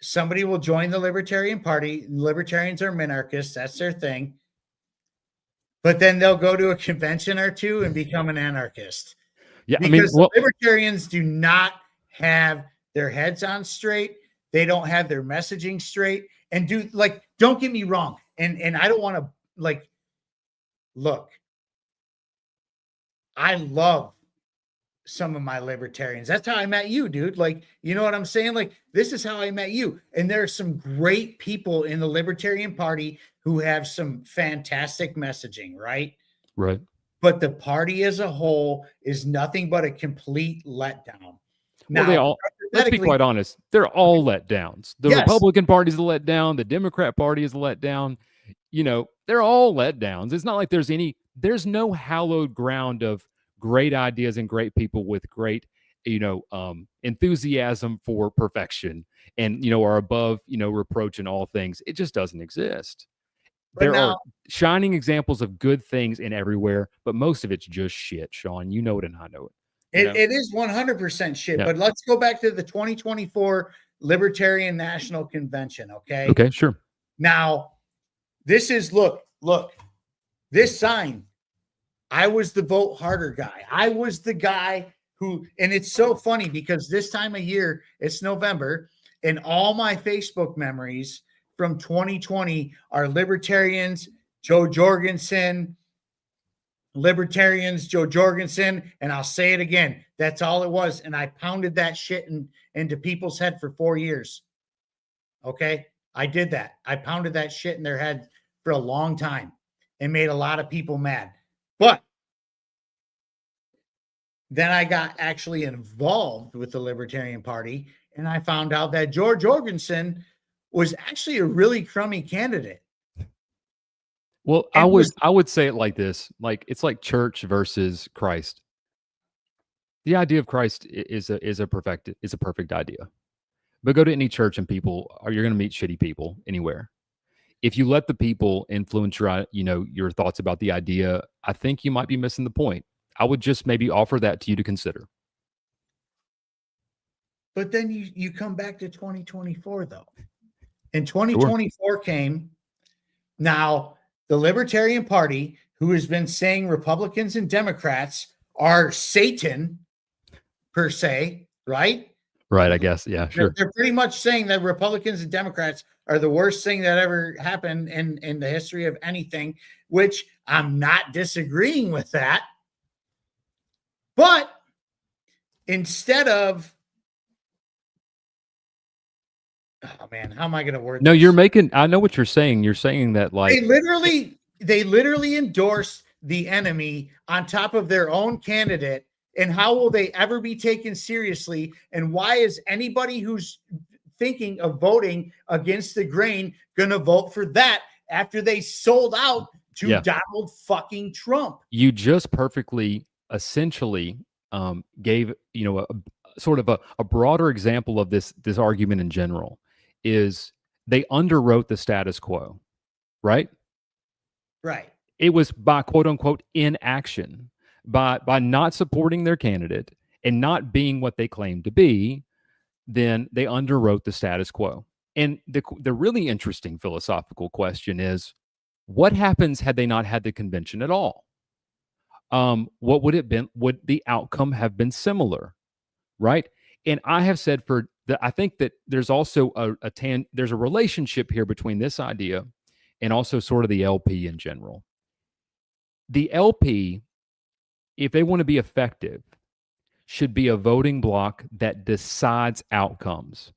somebody will join the Libertarian Party. Libertarians are minarchists. That's their thing. But then they'll go to a convention or two and become an anarchist. Yeah, because libertarians do not have their heads on straight. They don't have their messaging straight. And don't get me wrong. And I don't want to look, I love some of my libertarians. That's how I met you, dude. Like, you know what I'm saying? Like, this is how I met you. And there are some great people in the Libertarian Party who have some fantastic messaging, right? Right. But the party as a whole is nothing but a complete letdown. Now, let's be quite honest. They're all letdowns. The Republican Party is a letdown. The Democrat Party is a letdown. They're all letdowns. It's not like there's no hallowed ground of great ideas and great people with great, enthusiasm for perfection and, are above, reproach in all things. It just doesn't exist. There are shining examples of good things in everywhere, but most of it's just shit, Sean. You know it and I know it. It is 100% shit, but let's go back to the 2024 Libertarian National Convention, okay? Okay, sure. Now, this is, look, this sign, I was the vote harder guy. I was the guy who, and it's so funny because this time of year, it's November, and all my Facebook memories from 2020 are libertarians, Joe Jorgensen, libertarians, Joe Jorgensen, and I'll say it again. That's all it was. And I pounded that shit into people's head for 4 years. Okay. I did that. I pounded that shit in their head for a long time and made a lot of people mad. But then I got actually involved with the Libertarian Party, and I found out that George Jorgensen was actually a really crummy candidate. Well, I would say it like this: like it's like church versus Christ. The idea of Christ is a perfect idea. But go to any church and people, or you're going to meet shitty people anywhere. If you let the people influence your thoughts about the idea, I think you might be missing the point. I would just maybe offer that to you to consider. But then you come back to 2024 though. And 2024 came. Now, the Libertarian Party, who has been saying Republicans and Democrats are Satan per se, right? Right, I guess. Yeah, sure. They're pretty much saying that Republicans and Democrats are the worst thing that ever happened in the history of anything, which I'm not disagreeing with that. But instead of, oh man, how am I going to word No, this? I know what you're saying. You're saying that like they literally endorse the enemy on top of their own candidate. And how will they ever be taken seriously? And why is anybody who's thinking of voting against the grain going to vote for that after they sold out to Donald fucking Trump? You just perfectly essentially gave, a sort of a broader example of this argument in general. Is they underwrote the status quo, right? Right. It was by quote unquote inaction, by not supporting their candidate and not being what they claimed to be. Then they underwrote the status quo. And the really interesting philosophical question is, what happens had they not had the convention at all? What would it been? Would the outcome have been similar? Right. And I have said I think that there's also there's a relationship here between this idea and also sort of the LP in general. The LP, if they want to be effective, should be a voting bloc that decides outcomes.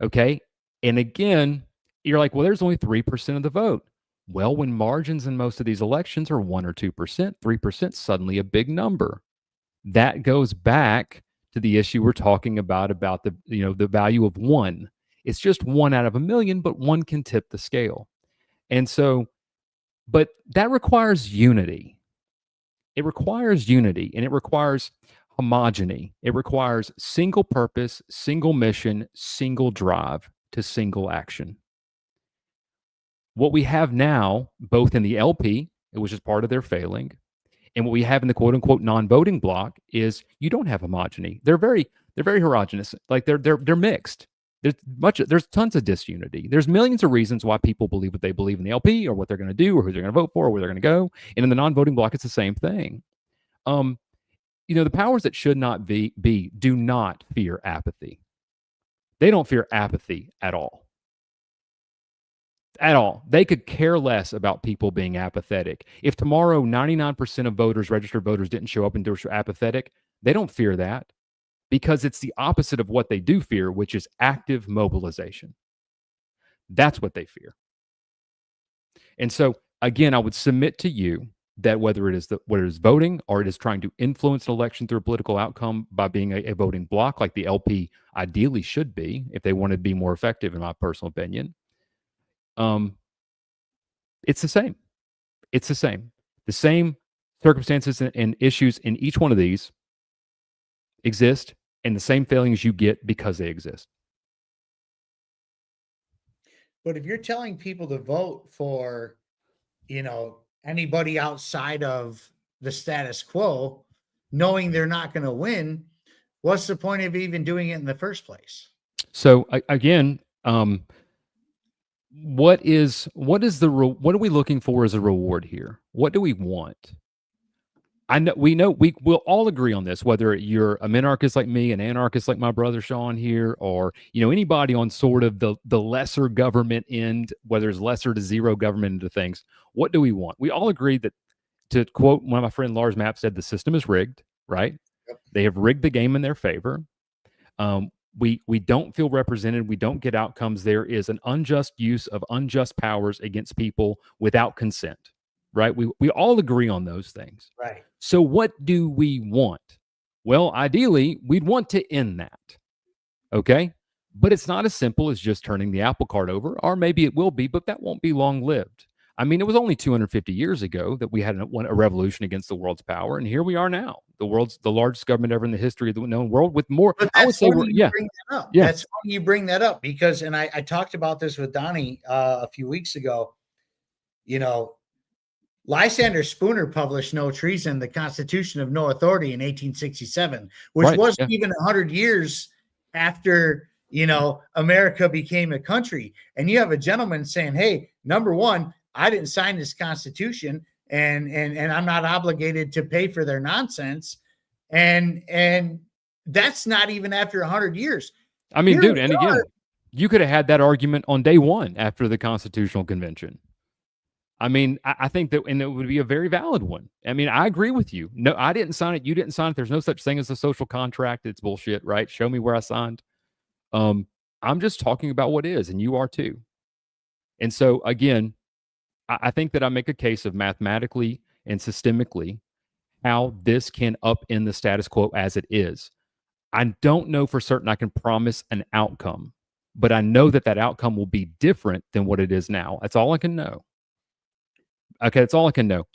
Okay. And again, you're like, well, there's only 3% of the vote. Well, when margins in most of these elections are 1 or 2%, 3% suddenly a big number. That goes back to the issue we're talking about the value of one. It's just 1 out of a million, but one can tip the scale. And so, but that requires unity. It requires unity, and it requires homogeny. It requires single purpose, single mission, single drive to single action. What we have now, both in the LP, which is part of their failing, and what we have in the quote unquote non-voting bloc is you don't have homogeny. They're very heterogeneous. Like they're mixed. There's tons of disunity. There's millions of reasons why people believe what they believe in the LP or what they're going to do or who they're going to vote for or where they're going to go. And in the non-voting bloc, it's the same thing. The powers that should not be do not fear apathy. They don't fear apathy at all. At all. They could care less about people being apathetic. If tomorrow 99% of voters, registered voters, didn't show up and were apathetic, they don't fear that because it's the opposite of what they do fear, which is active mobilization. That's what they fear. And so, again, I would submit to you that whether it is voting or it is trying to influence an election through a political outcome by being a voting bloc, like the LP ideally should be, if they want to be more effective, in my personal opinion, it's the same. It's the same. The same circumstances and issues in each one of these exist, and the same failings you get because they exist. But if you're telling people to vote for, anybody outside of the status quo, knowing they're not going to win, what's the point of even doing it in the first place? So again, what what are we looking for as a reward here? What do we want? We will all agree on this, whether you're a minarchist like me, an anarchist like my brother Sean here, or anybody on sort of the lesser government end, whether it's lesser to zero government into things. What do we want? We all agree that, to quote one of my friend Lars Mapp said, the system is rigged, right? Yep. They have rigged the game in their favor. We don't feel represented. We don't get outcomes. There is an unjust use of unjust powers against people without consent, right? We all agree on those things. Right. So what do we want? Well, ideally, we'd want to end that. Okay. But it's not as simple as just turning the apple cart over, or maybe it will be, but that won't be long lived. I mean, it was only 250 years ago that we had a revolution against the world's power, and here we are now, the largest government ever in the history of the known world, with more. But I would say, bring that up. Yeah. That's funny you bring that up, because, and I talked about this with Donnie a few weeks ago. Lysander Spooner published No Treason, the Constitution of No Authority in 1867, which wasn't even 100 years after, America became a country. And you have a gentleman saying, hey, number one, I didn't sign this Constitution, and I'm not obligated to pay for their nonsense. And that's not even after 100 years. I mean, dude, and again, you could have had that argument on day one after the Constitutional Convention. I mean, I think that, and it would be a very valid one. I mean, I agree with you. No, I didn't sign it. You didn't sign it. There's no such thing as a social contract. It's bullshit, right? Show me where I signed. I'm just talking about what is, and you are too. And so, again, I think that I make a case of mathematically and systemically how this can upend the status quo as it is. I don't know for certain I can promise an outcome, but I know that outcome will be different than what it is now. That's all I can know. Okay, that's all I can know.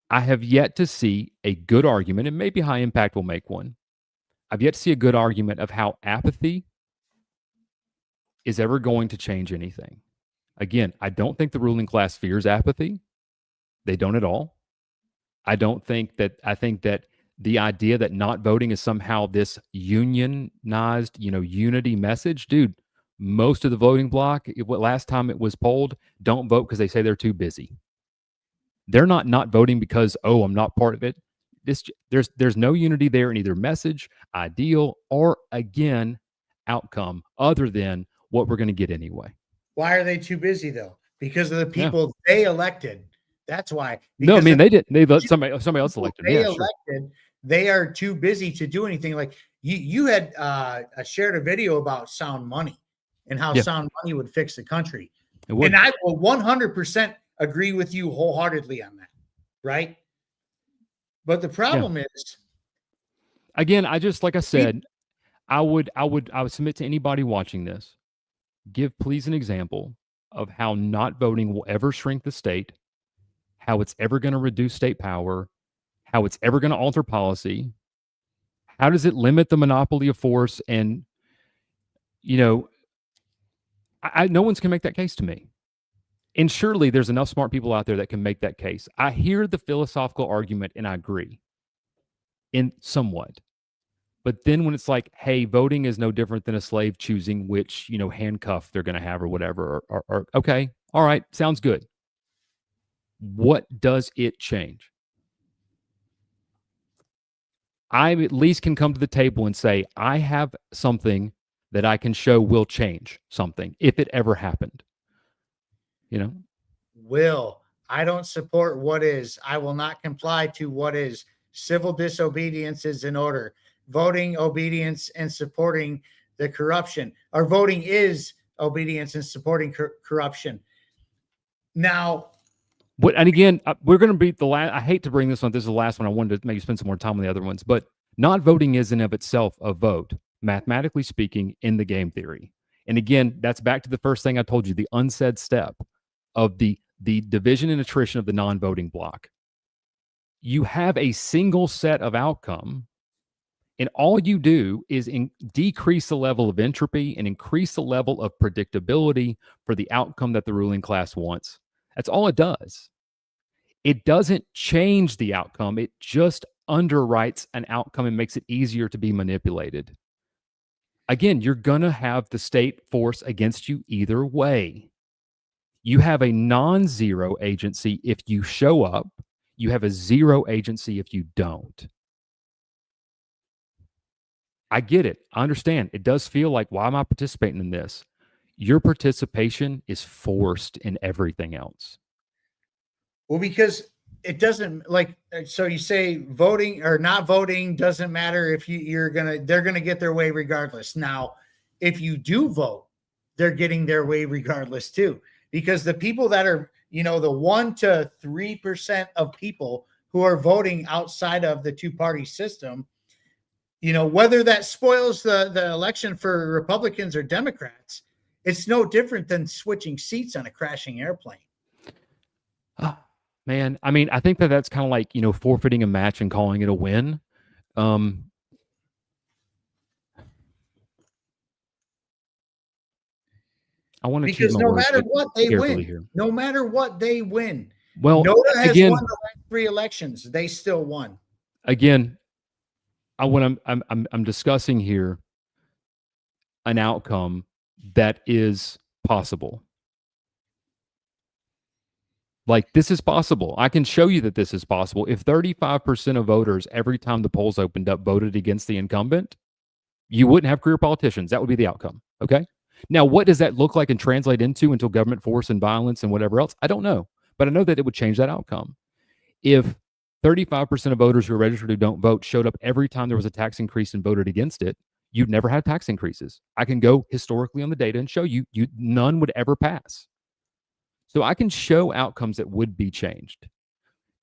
I have yet to see a good argument, and maybe High Impact will make one. I've yet to see a good argument of how apathy is ever going to change anything. Again, I don't think the ruling class fears apathy. They don't at all. I think that the idea that not voting is somehow this unionized, unity message, dude, most of the voting bloc, last time it was polled, don't vote because they say they're too busy. They're not voting because, oh, I'm not part of it. There's no unity there in either message, ideal, or, again, outcome, other than what we're going to get anyway. Why are they too busy, though? Because of the people they elected. That's why. No, I mean, they did. They let somebody else elected. They elected. Sure. They are too busy to do anything. Like you had shared a video about sound money and how sound money would fix the country. And I will 100% agree with you wholeheartedly on that, right? But the problem is, again, I just, like I said, I would submit to anybody watching this, give please an example of how not voting will ever shrink the state, how it's ever going to reduce state power, how it's ever going to alter policy. How does it limit the monopoly of force? And, no one's can make that case to me. And surely there's enough smart people out there that can make that case. I hear the philosophical argument and I agree in somewhat. But then when it's like, hey, voting is no different than a slave choosing which, handcuff they're going to have or whatever, or okay, all right, sounds good. What does it change? I at least can come to the table and say, I have something that I can show will change something if it ever happened. I don't support what is. I will not comply to what is. Civil disobedience is in order. Voting, obedience, and supporting the corruption. Or voting is obedience and supporting corruption. Now, and again, we're going to be the last. I hate to bring this one. This is the last one. I wanted to maybe spend some more time on the other ones, but not voting is in of itself a vote, mathematically speaking, in the game theory. And again, that's back to the first thing I told you, the unsaid step of the division and attrition of the non-voting block. You have a single set of outcome, and all you do is decrease the level of entropy and increase the level of predictability for the outcome that the ruling class wants. That's all it does. It doesn't change the outcome. It just underwrites an outcome and makes it easier to be manipulated. Again, you're going to have the state force against you either way. You have a non-zero agency if you show up. You have a zero agency if you don't. I get it. I understand. It does feel like, why am I participating in this? Your participation is forced in everything else. Well, because it doesn't, like, so you say voting or not voting doesn't matter if they're gonna get their way regardless. Now, if you do vote, they're getting their way regardless too, because the people that are, the 1 to 3% of people who are voting outside of the two-party system, whether that spoils the election for Republicans or Democrats, it's no different than switching seats on a crashing airplane. Man, I mean, I think that's kind of like, forfeiting a match and calling it a win. I want to choose because my no words matter what they win, here. no matter what they win. Well, NOTA has again, won the last 3 elections. They still won. Again, I'm discussing here an outcome that is possible. Like, this is possible. I can show you that this is possible. If 35% of voters, every time the polls opened up, voted against the incumbent, you wouldn't have career politicians. That would be the outcome. Okay. Now, what does that look like and translate into until government force and violence and whatever else? I don't know. But I know that it would change that outcome. If 35% of voters who are registered who don't vote showed up every time there was a tax increase and voted against it, you'd never have tax increases. I can go historically on the data and show you none would ever pass. So I can show outcomes that would be changed.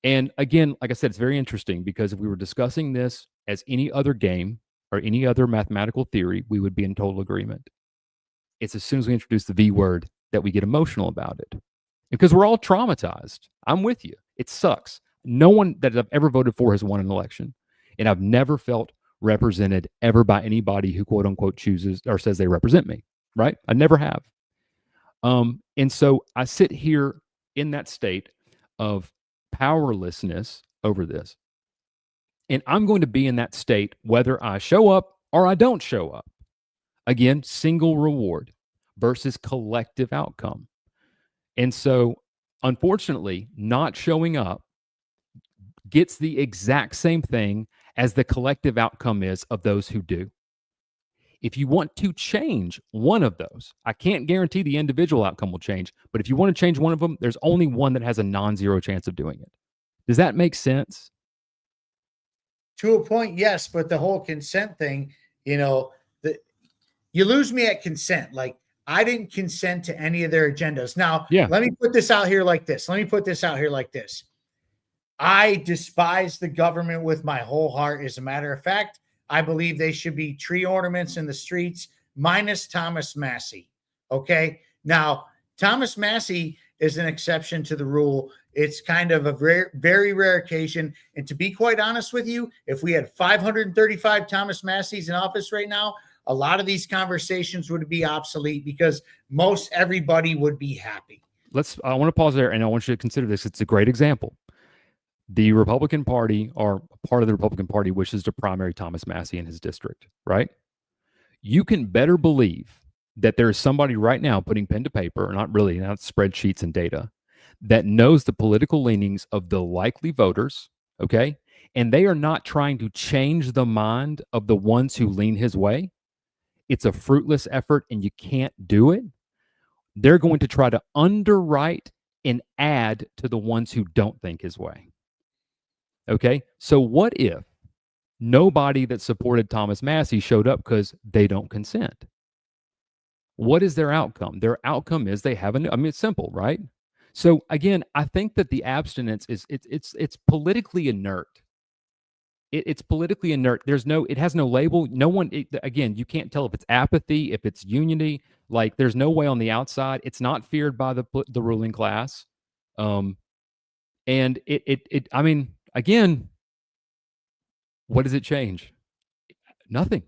And again, like I said, it's very interesting because if we were discussing this as any other game or any other mathematical theory, we would be in total agreement. It's as soon as we introduce the V word that we get emotional about it. Because we're all traumatized. I'm with you. It sucks. No one that I've ever voted for has won an election. And I've never felt represented ever by anybody who quote unquote chooses or says they represent me. Right? I never have. And so I sit here in that state of powerlessness over this. And I'm going to be in that state whether I show up or I don't show up. Again, single reward versus collective outcome. And so, unfortunately, not showing up gets the exact same thing as the collective outcome is of those who do. If you want to change one of those, I can't guarantee the individual outcome will change, but if you want to change one of them, there's only one that has a non-zero chance of doing it. Does that make sense? To a point, yes, but the whole consent thing, you lose me at consent. Like, I didn't consent to any of their agendas. Now, let me put this out here like this. I despise the government with my whole heart. As a matter of fact, I believe they should be tree ornaments in the streets, minus Thomas Massie. Okay. Now, Thomas Massie is an exception to the rule. It's kind of a very, very rare occasion. And to be quite honest with you, if we had 535 Thomas Massies in office right now, a lot of these conversations would be obsolete because most everybody would be happy. I want to pause there and I want you to consider this. It's a great example. The Republican Party, or part of the Republican Party, wishes to primary Thomas Massie in his district, right? You can better believe that there is somebody right now putting pen to paper, not spreadsheets and data, that knows the political leanings of the likely voters, okay? And they are not trying to change the mind of the ones who lean his way. It's a fruitless effort and you can't do it. They're going to try to underwrite and add to the ones who don't think his way. Okay, so what if nobody that supported Thomas Massie showed up because they don't consent? What is their outcome? Their outcome is they have it's simple, right? So again, I think that the abstinence is it's politically inert. It's politically inert. It has no label. No one. Again, you can't tell if it's apathy, if it's unity. Like, there's no way on the outside. It's not feared by the ruling class. And I mean. Again, what does it change? Nothing.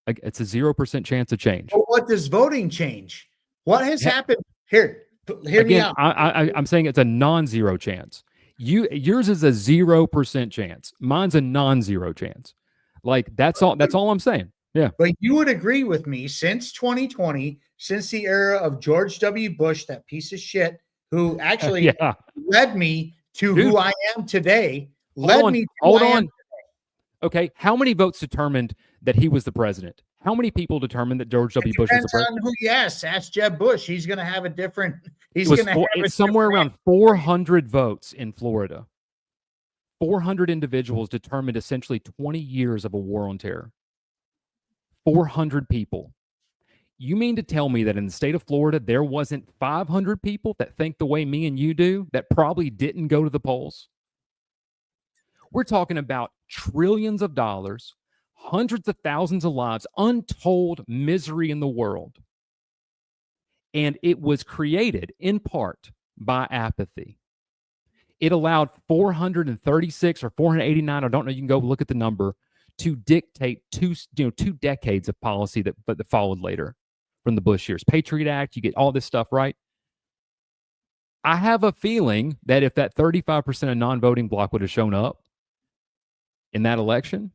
It's a 0% chance of change. But what does voting change? What has happened? Hear me out. I'm saying it's a non-zero chance. Yours is a 0% chance. Mine's a non-zero chance. Like, that's all I'm saying. Yeah. But you would agree with me, since 2020, since the era of George W. Bush, that piece of shit, who actually Yeah. led me to Dude, who I am today, Hold on. Okay. How many votes determined that he was the president? How many people determined that George W. Bush was the Depends president? on who you ask. Ask Jeb Bush. He's going to have a different. He's It was going to have it's somewhere around 400 votes in Florida. 400 individuals determined essentially 20 years of a war on terror. 400 people. You mean to tell me that in the state of Florida, there wasn't 500 people that think the way me and you do that probably didn't go to the polls? We're talking about trillions of dollars, hundreds of thousands of lives, untold misery in the world. And it was created in part by apathy. It allowed 436 or 489, I don't know, you can go look at the number, to dictate two decades of policy that followed later from the Bush years. Patriot Act, you get all this stuff, right? I have a feeling that if that 35% of non-voting bloc would have shown up in that election,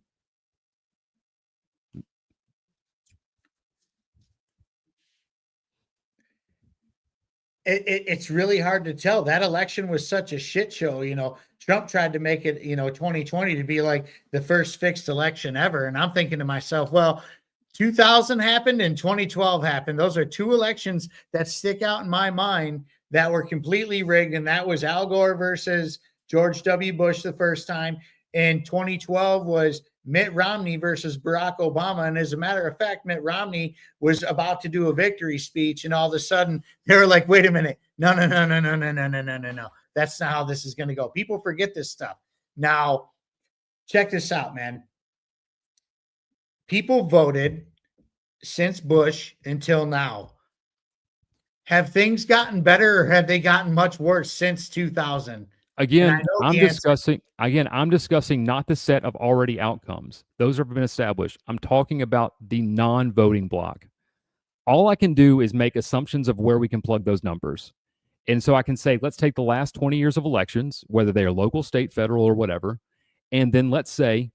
it's really hard to tell. That election was such a shit show. Trump tried to make it, 2020 to be like the first fixed election ever. And I'm thinking to myself, well, 2000 happened and 2012 happened. Those are two elections that stick out in my mind that were completely rigged. And that was Al Gore versus George W. Bush the first time. And 2012 was Mitt Romney versus Barack Obama. And as a matter of fact, Mitt Romney was about to do a victory speech. And all of a sudden they were like, wait a minute. No. That's not how this is going to go. People forget this stuff. Now, check this out, man. People voted since Bush until now. Have things gotten better or have they gotten much worse since 2000? Again, I'm discussing not the set of already outcomes. Those have been established. I'm talking about the non-voting block. All I can do is make assumptions of where we can plug those numbers. And so I can say, let's take the last 20 years of elections, whether they are local, state, federal, or whatever, and then let's say,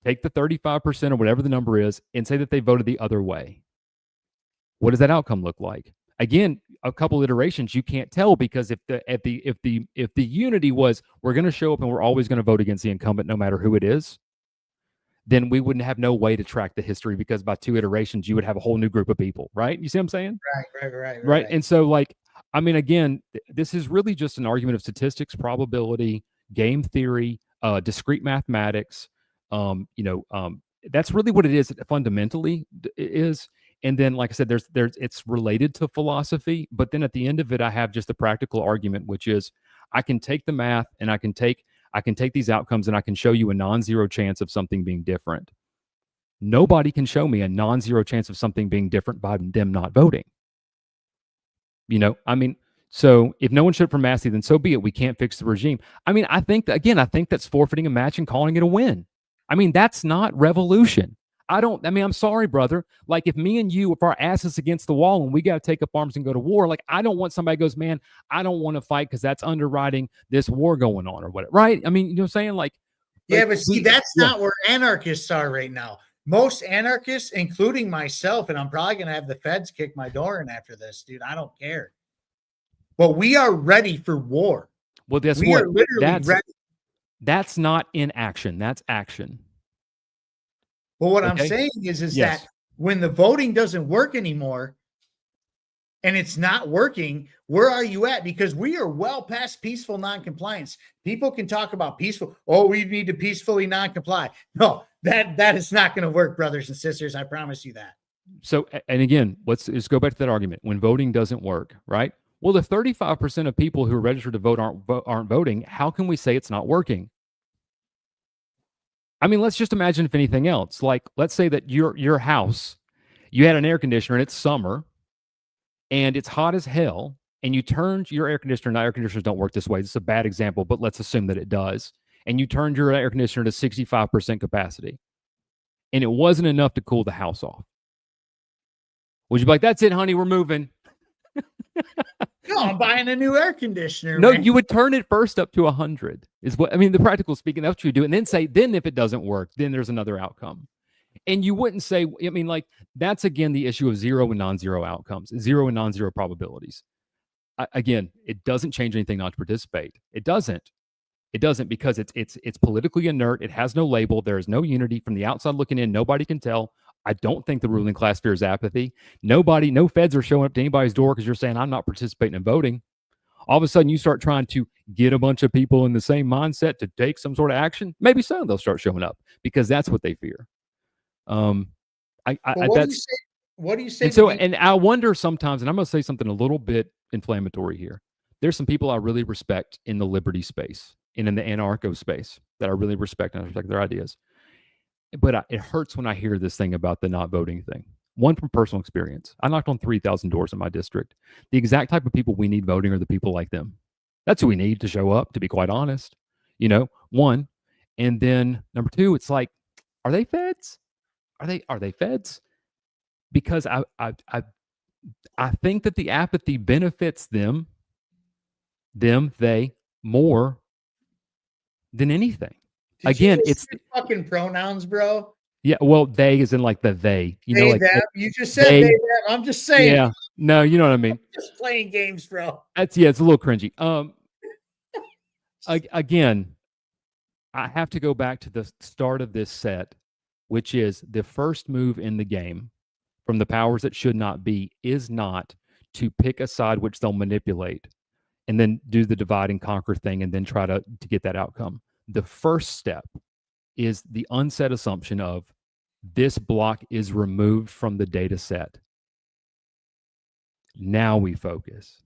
take the 35% or whatever the number is and say that they voted the other way. What does that outcome look like? Again, a couple iterations, you can't tell, because if the unity was we're going to show up and we're always going to vote against the incumbent no matter who it is, then we wouldn't have no way to track the history, because by two iterations you would have a whole new group of people, right? You see what I'm saying? Right. And so, again, this is really just an argument of statistics, probability, game theory, discrete mathematics. That's really what it is fundamentally is. And then, like I said, there's it's related to philosophy, but then at the end of it, I have just the practical argument, which is I can take the math and I can take these outcomes and I can show you a non-zero chance of something being different. Nobody can show me a non-zero chance of something being different by them not voting. So if no one showed up for Massey, then so be it. We can't fix the regime. I think that's forfeiting a match and calling it a win. That's not revolution. I'm sorry, brother. Like, if me and you, if our ass is against the wall and we got to take up arms and go to war, I don't want somebody goes, man, I don't want to fight because that's underwriting this war going on or whatever. Right? You know what I'm saying? But see, that's not where anarchists are right now. Most anarchists, including myself, and I'm probably going to have the feds kick my door in after this, dude. I don't care. But we are ready for war. Well, guess what? Ready. That's not inaction. That's action. Well, what I'm saying is that when the voting doesn't work anymore and it's not working, where are you at? Because we are well past peaceful noncompliance. People can talk about peaceful. Oh, we need to peacefully non-comply. No, that is not going to work, brothers and sisters. I promise you that. So, and again, let's go back to that argument. When voting doesn't work, right? Well, if 35% of people who are registered to vote aren't voting, how can we say it's not working? Let's just imagine if anything else. Let's say that your house, you had an air conditioner and it's summer and it's hot as hell, and you turned your air conditioner. Now, air conditioners don't work this way. This is a bad example, but let's assume that it does. And you turned your air conditioner to 65% capacity, and it wasn't enough to cool the house off. Would you be like, that's it, honey, we're moving? No, I'm buying a new air conditioner. No, man. You would turn it first up to 100 is what, the practical speaking, that's what you do. And then say, then if it doesn't work, then there's another outcome. And you wouldn't say, I mean, like, that's again the issue of zero and non-zero outcomes, zero and non-zero probabilities. Again, it doesn't change anything not to participate. It doesn't. It doesn't, because it's politically inert. It has no label. There is no unity from the outside looking in. Nobody can tell. I don't think the ruling class fears apathy. No feds are showing up to anybody's door because you're saying I'm not participating in voting. All of a sudden, you start trying to get a bunch of people in the same mindset to take some sort of action. Maybe so they'll start showing up because that's what they fear. That's what do you say? And so, and I wonder sometimes, and I'm going to say something a little bit inflammatory here. There's some people I really respect in the liberty space and in the anarcho space that I really respect, and I respect their ideas. But it hurts when I hear this thing about the not voting thing. One, from personal experience. I knocked on 3,000 doors in my district. The exact type of people we need voting are the people like them. That's who we need to show up, to be quite honest. One. And then number two, it's like, are they feds? Are they feds? Because I think that the apathy benefits them they more than anything. Again, it's fucking pronouns, bro. Yeah, well, they is in like the they. Like them. You just said they them. I'm just saying. Yeah, no, you know what I mean. Just playing games, bro. It's a little cringy. Again, I have to go back to the start of this set, which is the first move in the game from the powers that should not be is not to pick a side which they'll manipulate and then do the divide and conquer thing and then try to get that outcome. The first step is the unsaid assumption of this block is removed from the data set. Now we focus.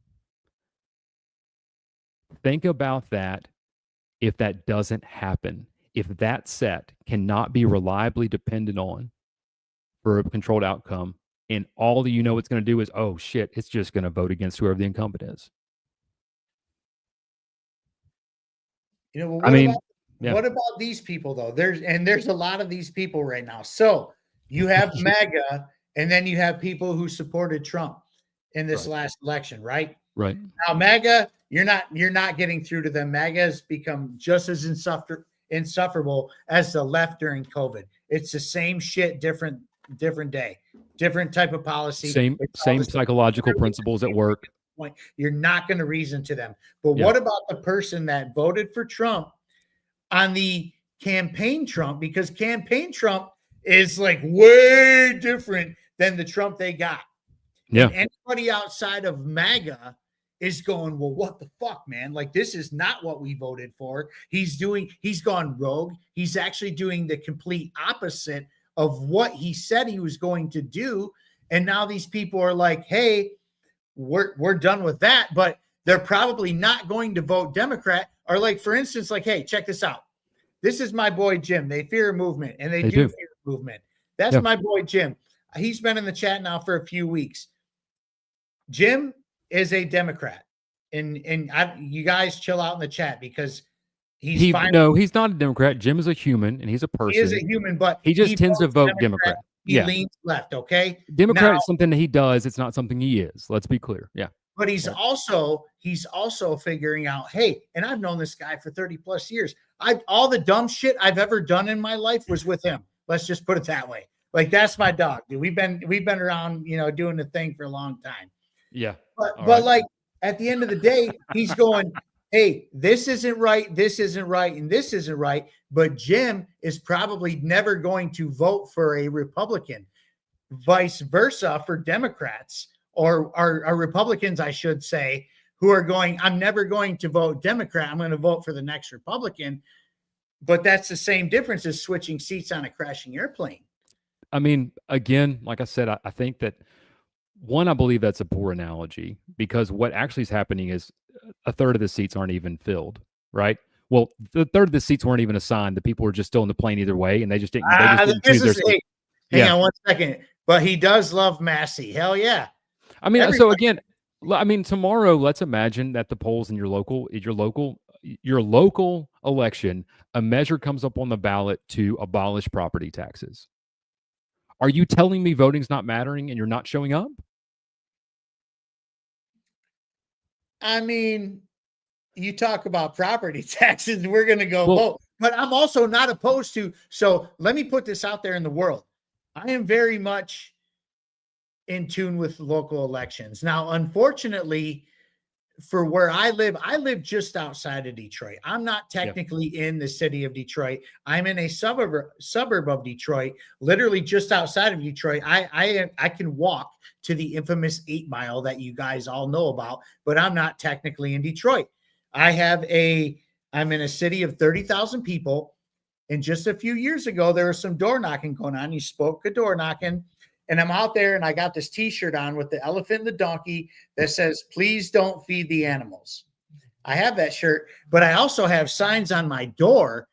Think about that if that doesn't happen. If that set cannot be reliably depended on for a controlled outcome, and all that it's going to do is, oh shit, it's just going to vote against whoever the incumbent is. What about these people though? There's a lot of these people right now. So you have MAGA, and then you have people who supported Trump in this last election, right? Right. Now MAGA, you're not getting through to them. MAGA has become just as insufferable as the left during COVID. It's the same shit, different day, different type of policy. Same psychological principles at work. You're not going to reason to them. But what about the person that voted for Trump on the campaign Trump? Because campaign Trump is like way different than the Trump they got. Yeah. And anybody outside of MAGA is going, well, what the fuck, man? Like, this is not what we voted for. He's gone rogue. He's actually doing the complete opposite of what he said he was going to do. And now these people are like, hey, we're done with that, but they're probably not going to vote Democrat. Or like, for instance, like, hey, check this out. This is my boy, Jim. They fear movement, and they do fear movement. That's my boy, Jim. He's been in the chat now for a few weeks. Jim is a Democrat, and you guys chill out in the chat because he's not a Democrat. Jim is a human, and he's a person. He is a human, but he just tends to vote Democrat. He leans left, okay? Democrat is something that he does. It's not something he is. Let's be clear. Yeah. But he's also figuring out, hey, and I've known this guy for 30 plus years. All the dumb shit I've ever done in my life was with him. Let's just put it that way. Like, that's my dog, dude. We've been around, doing the thing for a long time. Yeah. But like, at the end of the day, he's going, hey, this isn't right, and this isn't right. But Jim is probably never going to vote for a Republican. Vice versa for Democrats or Republicans, I should say, who are going, I'm never going to vote Democrat. I'm going to vote for the next Republican. But that's the same difference as switching seats on a crashing airplane. I mean, again, like I said, I think that I believe that's a poor analogy, because what actually is happening is a third of the seats aren't even filled, right? Well, the third of the seats weren't even assigned. The people were just still in the plane either way, and they just didn't. Choose their hang on one second. But he does love Massey. Hell yeah. I mean, so again, tomorrow, let's imagine that the polls in your local election, a measure comes up on the ballot to abolish property taxes. Are you telling me voting's not mattering and you're not showing up? I mean, you talk about property taxes, we're going to go vote. But I'm also not opposed to. So let me put this out there in the world. I am very much in tune with local elections. Now, unfortunately, for where I live just outside of Detroit. I'm not technically in the city of Detroit. I'm in a suburb of Detroit, literally just outside of Detroit. I can walk to the infamous 8 Mile that you guys all know about, but I'm not technically in Detroit. I'm in a city of 30,000 people. And just a few years ago, there was some door knocking going on. You spoke a door knocking, and I'm out there and I got this t-shirt on with the elephant and the donkey that says, please don't feed the animals. I have that shirt, but I also have signs on my door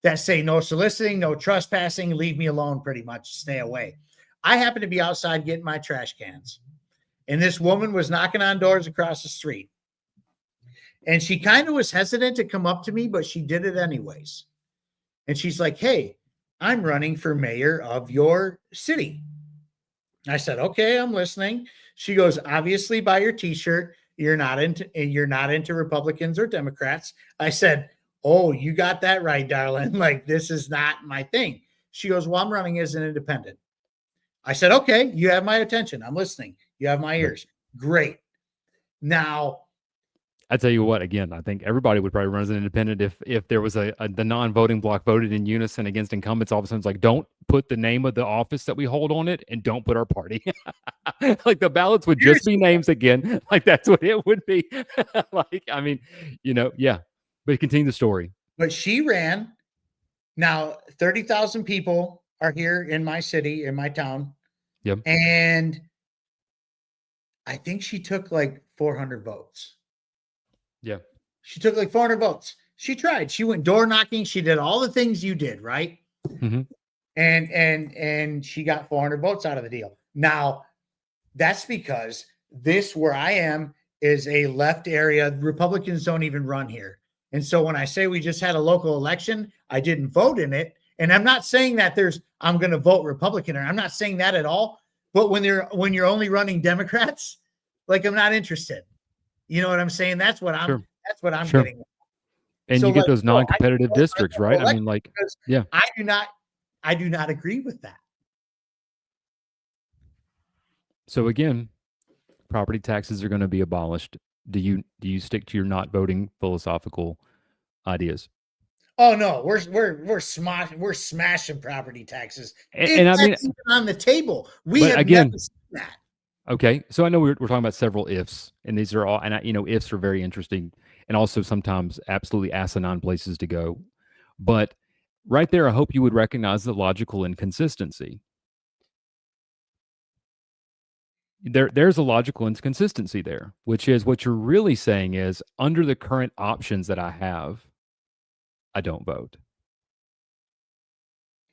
that say no soliciting, no trespassing, leave me alone, pretty much, stay away. I happen to be outside getting my trash cans, and this woman was knocking on doors across the street. And she kind of was hesitant to come up to me, but she did it anyways. And she's like, hey, I'm running for mayor of your city. I said, okay, I'm listening. She goes, obviously by your t-shirt, you're not into Republicans or Democrats. I said, oh, you got that right, darling. Like, this is not my thing. She goes, well, I'm running as an independent. I said, okay, you have my attention. I'm listening. You have my ears. Great. Now, I tell you what, again, I think everybody would probably run as an independent if there was the non-voting block voted in unison against incumbents. All of a sudden, it's like, don't put the name of the office that we hold on it, and don't put our party. Like, the ballots would just be names again. Like, that's what it would be. Like, I mean, yeah. But continue the story. But she ran. Now, 30,000 people are here in my city, in my town. Yep. And I think she took like 400 votes. Yeah. She took like 400 votes. She tried. She went door knocking. She did all the things you did, right? Mm-hmm. And she got 400 votes out of the deal. Now, that's because this, where I am, is a left area. Republicans don't even run here. And so when I say we just had a local election, I didn't vote in it. And I'm not saying that I'm going to vote Republican, or I'm not saying that at all. But when you're only running Democrats, like, I'm not interested. You know what I'm saying? That's what I'm Sure. getting at. And So, you get like, those non-competitive districts, right? I mean, like, yeah. I do not agree with that. So again, property taxes are going to be abolished. Do you stick to your not voting philosophical ideas? Oh no, we're smashing property taxes. And I mean, even on the table. We but have again, never seen that. Okay, so I know we're talking about several ifs, and these are all, and ifs are very interesting, and also sometimes absolutely asinine places to go. But right there, I hope you would recognize the logical inconsistency. There's a logical inconsistency there, which is what you're really saying is, under the current options that I have, I don't vote.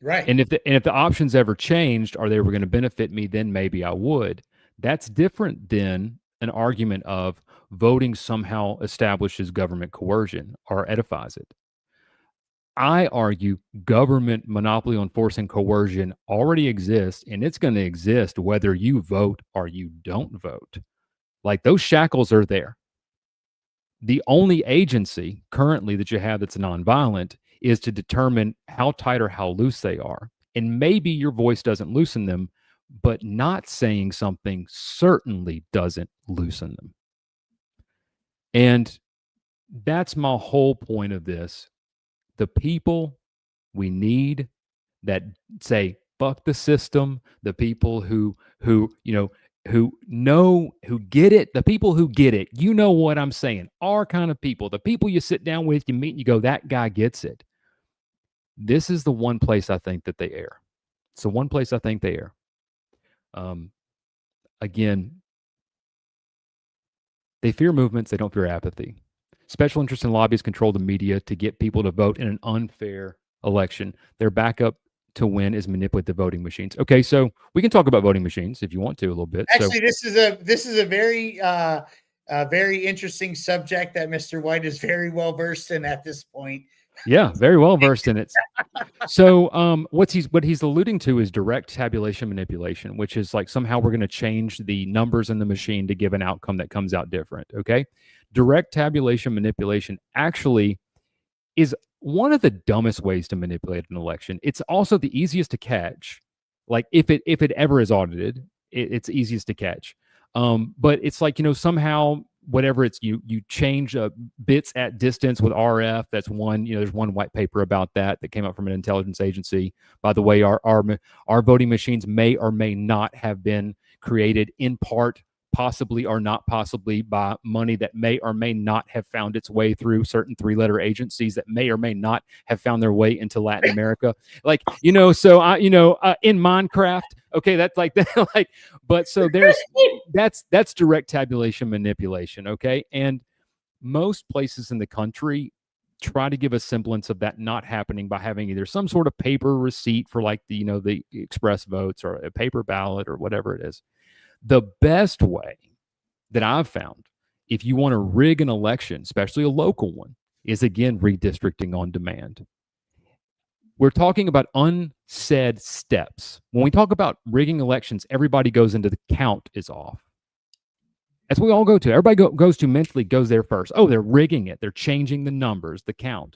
Right. And if the options ever changed, or they were going to benefit me, then maybe I would. That's different than an argument of voting somehow establishes government coercion or edifies it. I argue government monopoly on force and coercion already exists, and it's going to exist whether you vote or you don't vote. Like, those shackles are there. The only agency currently that you have that's nonviolent is to determine how tight or how loose they are. And maybe your voice doesn't loosen them, but not saying something certainly doesn't loosen them. And that's my whole point of this. The people we need that say, fuck the system, the people who get it, the people who get it, you know what I'm saying, our kind of people, the people you sit down with, you meet, and you go, that guy gets it. This is the one place I think that they err. It's the one place I think they err. Again, they fear movements. They don't fear apathy. Special interests and lobbyists control the media to get people to vote in an unfair election. Their backup to win is manipulate the voting machines. Okay, so we can talk about voting machines if you want to a little bit. Actually, this is a very interesting subject that Mr. White is very well versed in at this point. Yeah, very well versed in it. So what he's alluding to is direct tabulation manipulation, which is like somehow we're going to change the numbers in the machine to give an outcome that comes out different. Okay. Direct tabulation manipulation actually is one of the dumbest ways to manipulate an election. It's also the easiest to catch. Like if it ever is audited, it's easiest to catch. But it's like, somehow whatever it's you change bits at distance with RF. That's one. There's one white paper about that came out from an intelligence agency. By the way, our voting machines may or may not have been created in part, possibly or not possibly, by money that may or may not have found its way through certain 3-letter agencies that may or may not have found their way into Latin America. Like, so I, in Minecraft, okay, that's like that, like, but so that's direct tabulation manipulation, okay? And most places in the country try to give a semblance of that not happening by having either some sort of paper receipt for like the express votes or a paper ballot or whatever it is. The best way that I've found, if you want to rig an election, especially a local one, is again redistricting on demand. We're talking about unsaid steps. When we talk about rigging elections, everybody goes into the count is off. That's what we all go to. Everybody goes to mentally goes there first. Oh, they're rigging it. They're changing the numbers, the count.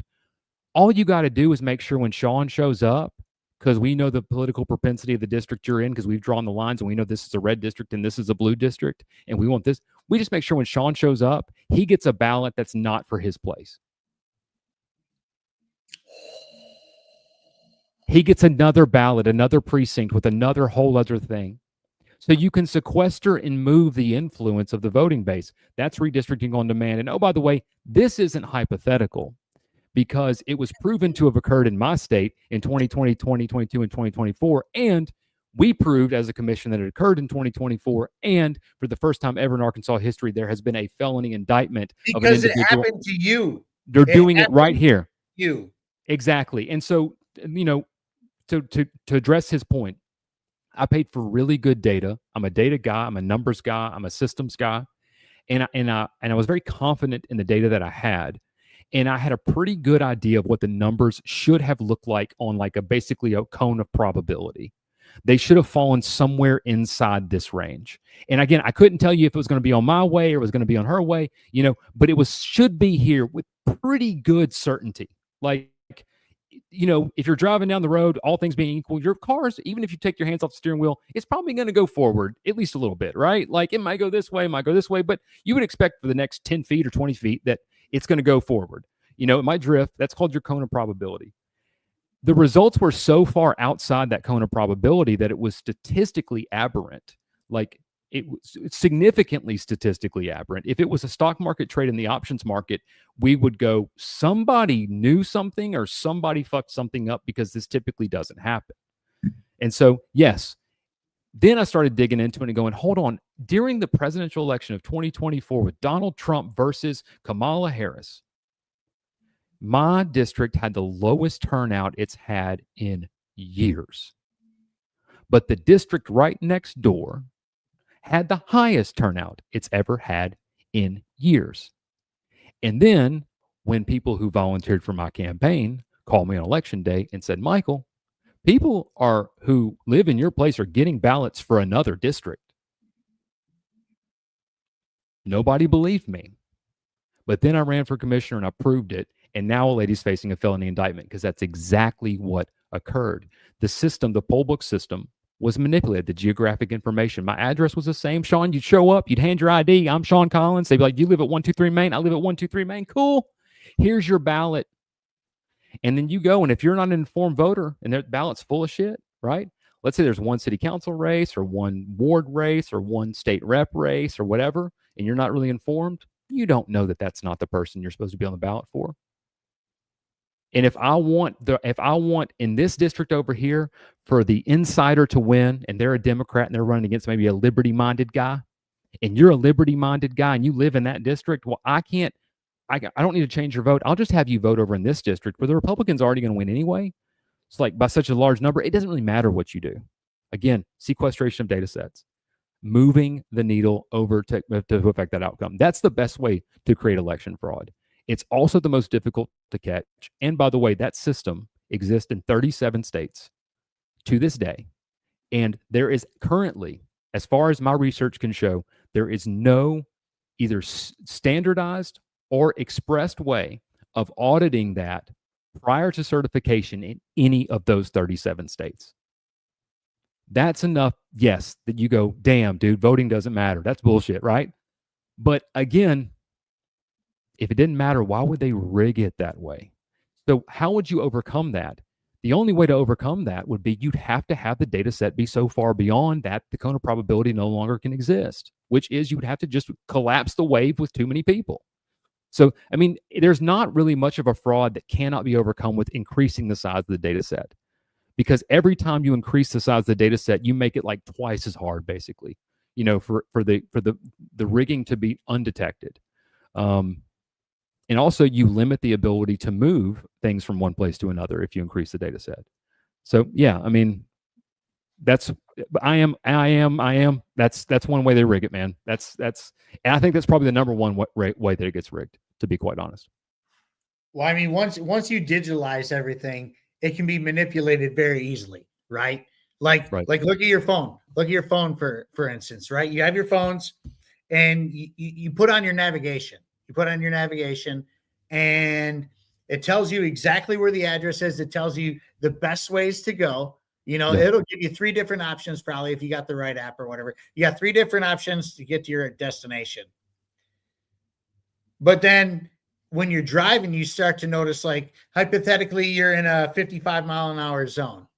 All you got to do is make sure when Sean shows up, because we know the political propensity of the district you're in, because we've drawn the lines and we know this is a red district and this is a blue district, and we want this. We just make sure when Sean shows up, he gets a ballot that's not for his place. He gets another ballot, another precinct with another whole other thing. So you can sequester and move the influence of the voting base. That's redistricting on demand. And oh, by the way, this isn't hypothetical, because it was proven to have occurred in my state in 2020, 2022, and 2024. And we proved as a commission that it occurred in 2024. And for the first time ever in Arkansas history, there has been a felony indictment of an individual. Because it happened to you. They're doing it right here. You. Exactly. And so, to address his point, I paid for really good data. I'm a data guy. I'm a numbers guy. I'm a systems guy. And I was very confident in the data that I had. And I had a pretty good idea of what the numbers should have looked like on like basically a cone of probability. They should have fallen somewhere inside this range. And again, I couldn't tell you if it was going to be on my way or it was going to be on her way, but it should be here with pretty good certainty. Like, if you're driving down the road, all things being equal, your cars, even if you take your hands off the steering wheel, it's probably going to go forward at least a little bit, right? Like it might go this way, but you would expect for the next 10 feet or 20 feet that it's going to go forward. It might drift. That's called your cone of probability. The results were so far outside that cone of probability that it was statistically aberrant. Like it was significantly statistically aberrant. If it was a stock market trade in the options market, we would go, somebody knew something or somebody fucked something up, because this typically doesn't happen. And so, yes, then I started digging into it and going, hold on, during the presidential election of 2024 with Donald Trump versus Kamala Harris, my district had the lowest turnout it's had in years. But the district right next door had the highest turnout it's ever had in years. And then when people who volunteered for my campaign called me on election day and said, Michael, people who live in your place are getting ballots for another district. Nobody believed me. But then I ran for commissioner and I proved it. And now a lady's facing a felony indictment because that's exactly what occurred. The system, the poll book system, was manipulated. The geographic information. My address was the same. Sean, you'd show up, you'd hand your ID. I'm Sean Collins. They'd be like, you live at 123 Main. I live at 123 Main. Cool. Here's your ballot. And then you go, and if you're not an informed voter and their ballot's full of shit, right? Let's say there's one city council race or one ward race or one state rep race or whatever, and you're not really informed, you don't know that that's not the person you're supposed to be on the ballot for. And if I want in this district over here for the insider to win, and they're a Democrat and they're running against maybe a liberty-minded guy, and you're a liberty-minded guy and you live in that district, well, I don't need to change your vote. I'll just have you vote over in this district where the Republicans are already going to win anyway. It's like by such a large number, it doesn't really matter what you do. Again, sequestration of data sets, moving the needle over to affect that outcome. That's the best way to create election fraud. It's also the most difficult to catch. And by the way, that system exists in 37 states to this day. And there is currently, as far as my research can show, there is no either standardized or expressed way of auditing that prior to certification in any of those 37 states. That's enough, yes, that you go, damn, dude, voting doesn't matter. That's bullshit, right? But again, if it didn't matter, why would they rig it that way? So how would you overcome that? The only way to overcome that would be you'd have to have the data set be so far beyond that the cone of probability no longer can exist, which is you would have to just collapse the wave with too many people. So, I mean, there's not really much of a fraud that cannot be overcome with increasing the size of the data set, because every time you increase the size of the data set, you make it like twice as hard, basically, for the rigging to be undetected. And also you limit the ability to move things from one place to another if you increase the data set. So yeah, I mean, that's that's one way they rig it, man. That's and I think that's probably the number one way that it gets rigged, to be quite honest. Well, I mean, once you digitalize everything, it can be manipulated very easily, right? Like look at your phone. Look at your phone for instance, right? You have your phones and you put on your navigation. You put on your navigation and it tells you exactly where the address is. It tells you the best ways to go. It'll give you 3 different options, probably, if you got the right app or whatever. You got 3 different options to get to your destination. But then when you're driving, you start to notice, like, hypothetically, you're in a 55-mile-an-hour zone.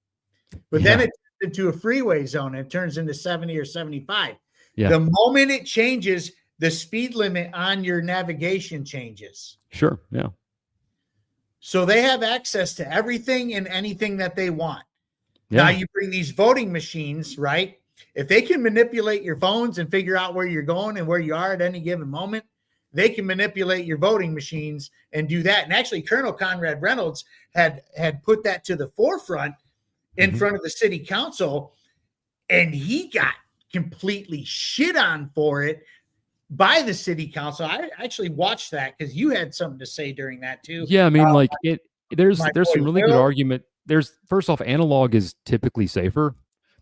But then it turns into a freeway zone. It turns into 70 or 75. Yeah. The moment it changes, the speed limit on your navigation changes. Sure, yeah. So they have access to everything and anything that they want. Yeah. Now you bring these voting machines, right? If they can manipulate your phones and figure out where you're going and where you are at any given moment, they can manipulate your voting machines and do that. And actually, Colonel Conrad Reynolds had put that to the forefront in front of the city council, and he got completely shit on for it by the city council. I actually watched that because you had something to say during that too. Yeah, I mean, there's some really good argument. First off, analog is typically safer.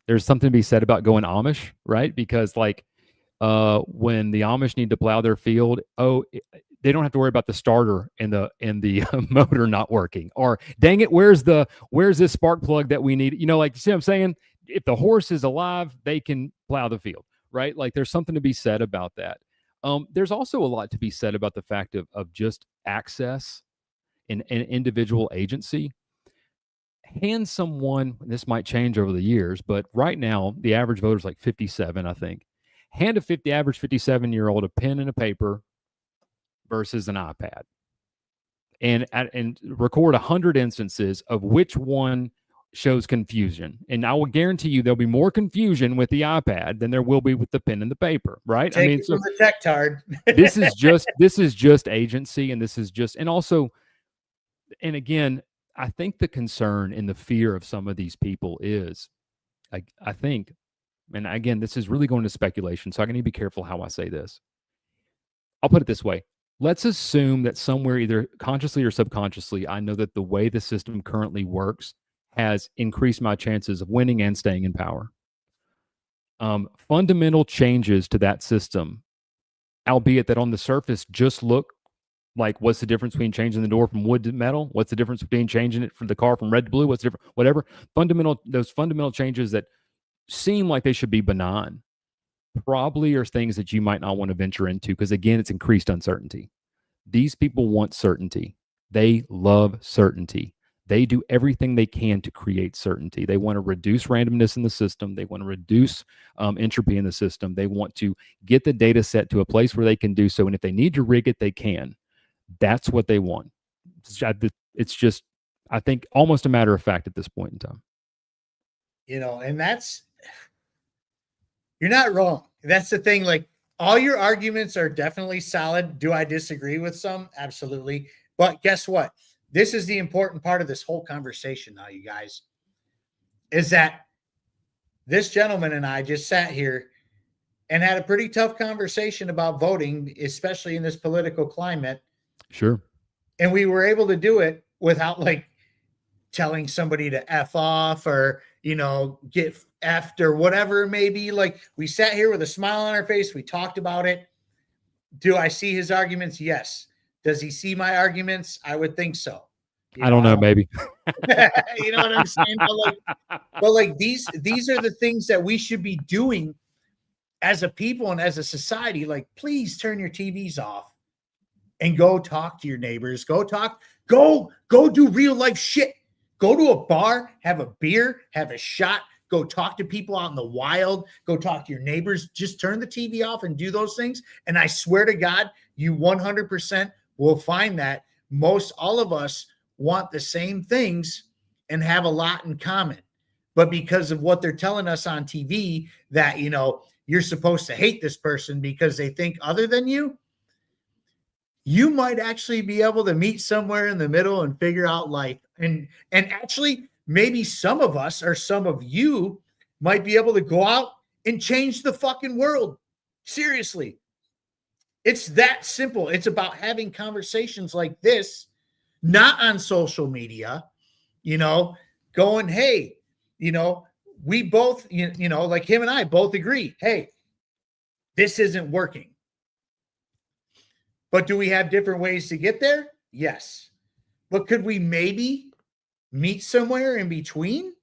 There's something to be said about going Amish, right? Because when the Amish need to plow their field, they don't have to worry about the starter and the motor not working. Or dang it, where's this spark plug that we need? You see what I'm saying? If the horse is alive, they can plow the field, right? Like, there's something to be said about that. There's also a lot to be said about the fact of just access and individual agency. Hand someone, this might change over the years, but right now the average voter is like 57, I think. Hand a average 57-year-old a pen and a paper versus an iPad, and record 100 instances of which one shows confusion. And I will guarantee you there'll be more confusion with the iPad than there will be with the pen and the paper, right? Take it from the tech tard. this is just agency, and this is just, and also, and again, I think the concern and the fear of some of these people is, I think, and again, this is really going to speculation, so I need to be careful how I say this. I'll put it this way. Let's assume that somewhere, either consciously or subconsciously, I know that the way the system currently works has increased my chances of winning and staying in power. Fundamental changes to that system, albeit that on the surface just look like, what's the difference between changing the door from wood to metal? What's the difference between changing it from the car from red to blue? What's the difference? Whatever. Those fundamental changes that seem like they should be benign probably are things that you might not want to venture into, because again, it's increased uncertainty. These people want certainty. They love certainty. They do everything they can to create certainty. They want to reduce randomness in the system. They want to reduce entropy in the system. They want to get the data set to a place where they can do so. And if they need to rig it, they can. That's what they want. It's just, I think, almost a matter of fact at this point in time. And you're not wrong. That's the thing. Like, all your arguments are definitely solid. Do I disagree with some? Absolutely. But guess what? This is the important part of this whole conversation now, you guys, is that this gentleman and I just sat here and had a pretty tough conversation about voting, especially in this political climate. Sure. And we were able to do it without telling somebody to F off or, get F'd or whatever it may be. Like, we sat here with a smile on our face. We talked about it. Do I see his arguments? Yes. Does he see my arguments? I would think so. I don't know, maybe. You know what I'm saying? But like these are the things that we should be doing as a people and as a society. Like, please turn your TVs off and go talk to your neighbors. Go do real life shit. Go to a bar, have a beer, have a shot, go talk to people out in the wild, go talk to your neighbors. Just turn the TV off and do those things. And I swear to God, you 100% will find that most all of us want the same things and have a lot in common. But because of what they're telling us on TV, that, you know, you're supposed to hate this person because they think other than you, you might actually be able to meet somewhere in the middle and figure out life. And actually, maybe some of us or some of you might be able to go out and change the fucking world. Seriously. It's that simple. It's about having conversations like this, not on social media, you know, going, hey, you know, we both, you know, like him and I both agree, hey, this isn't working. But do we have different ways to get there? Yes. But could we maybe meet somewhere in between?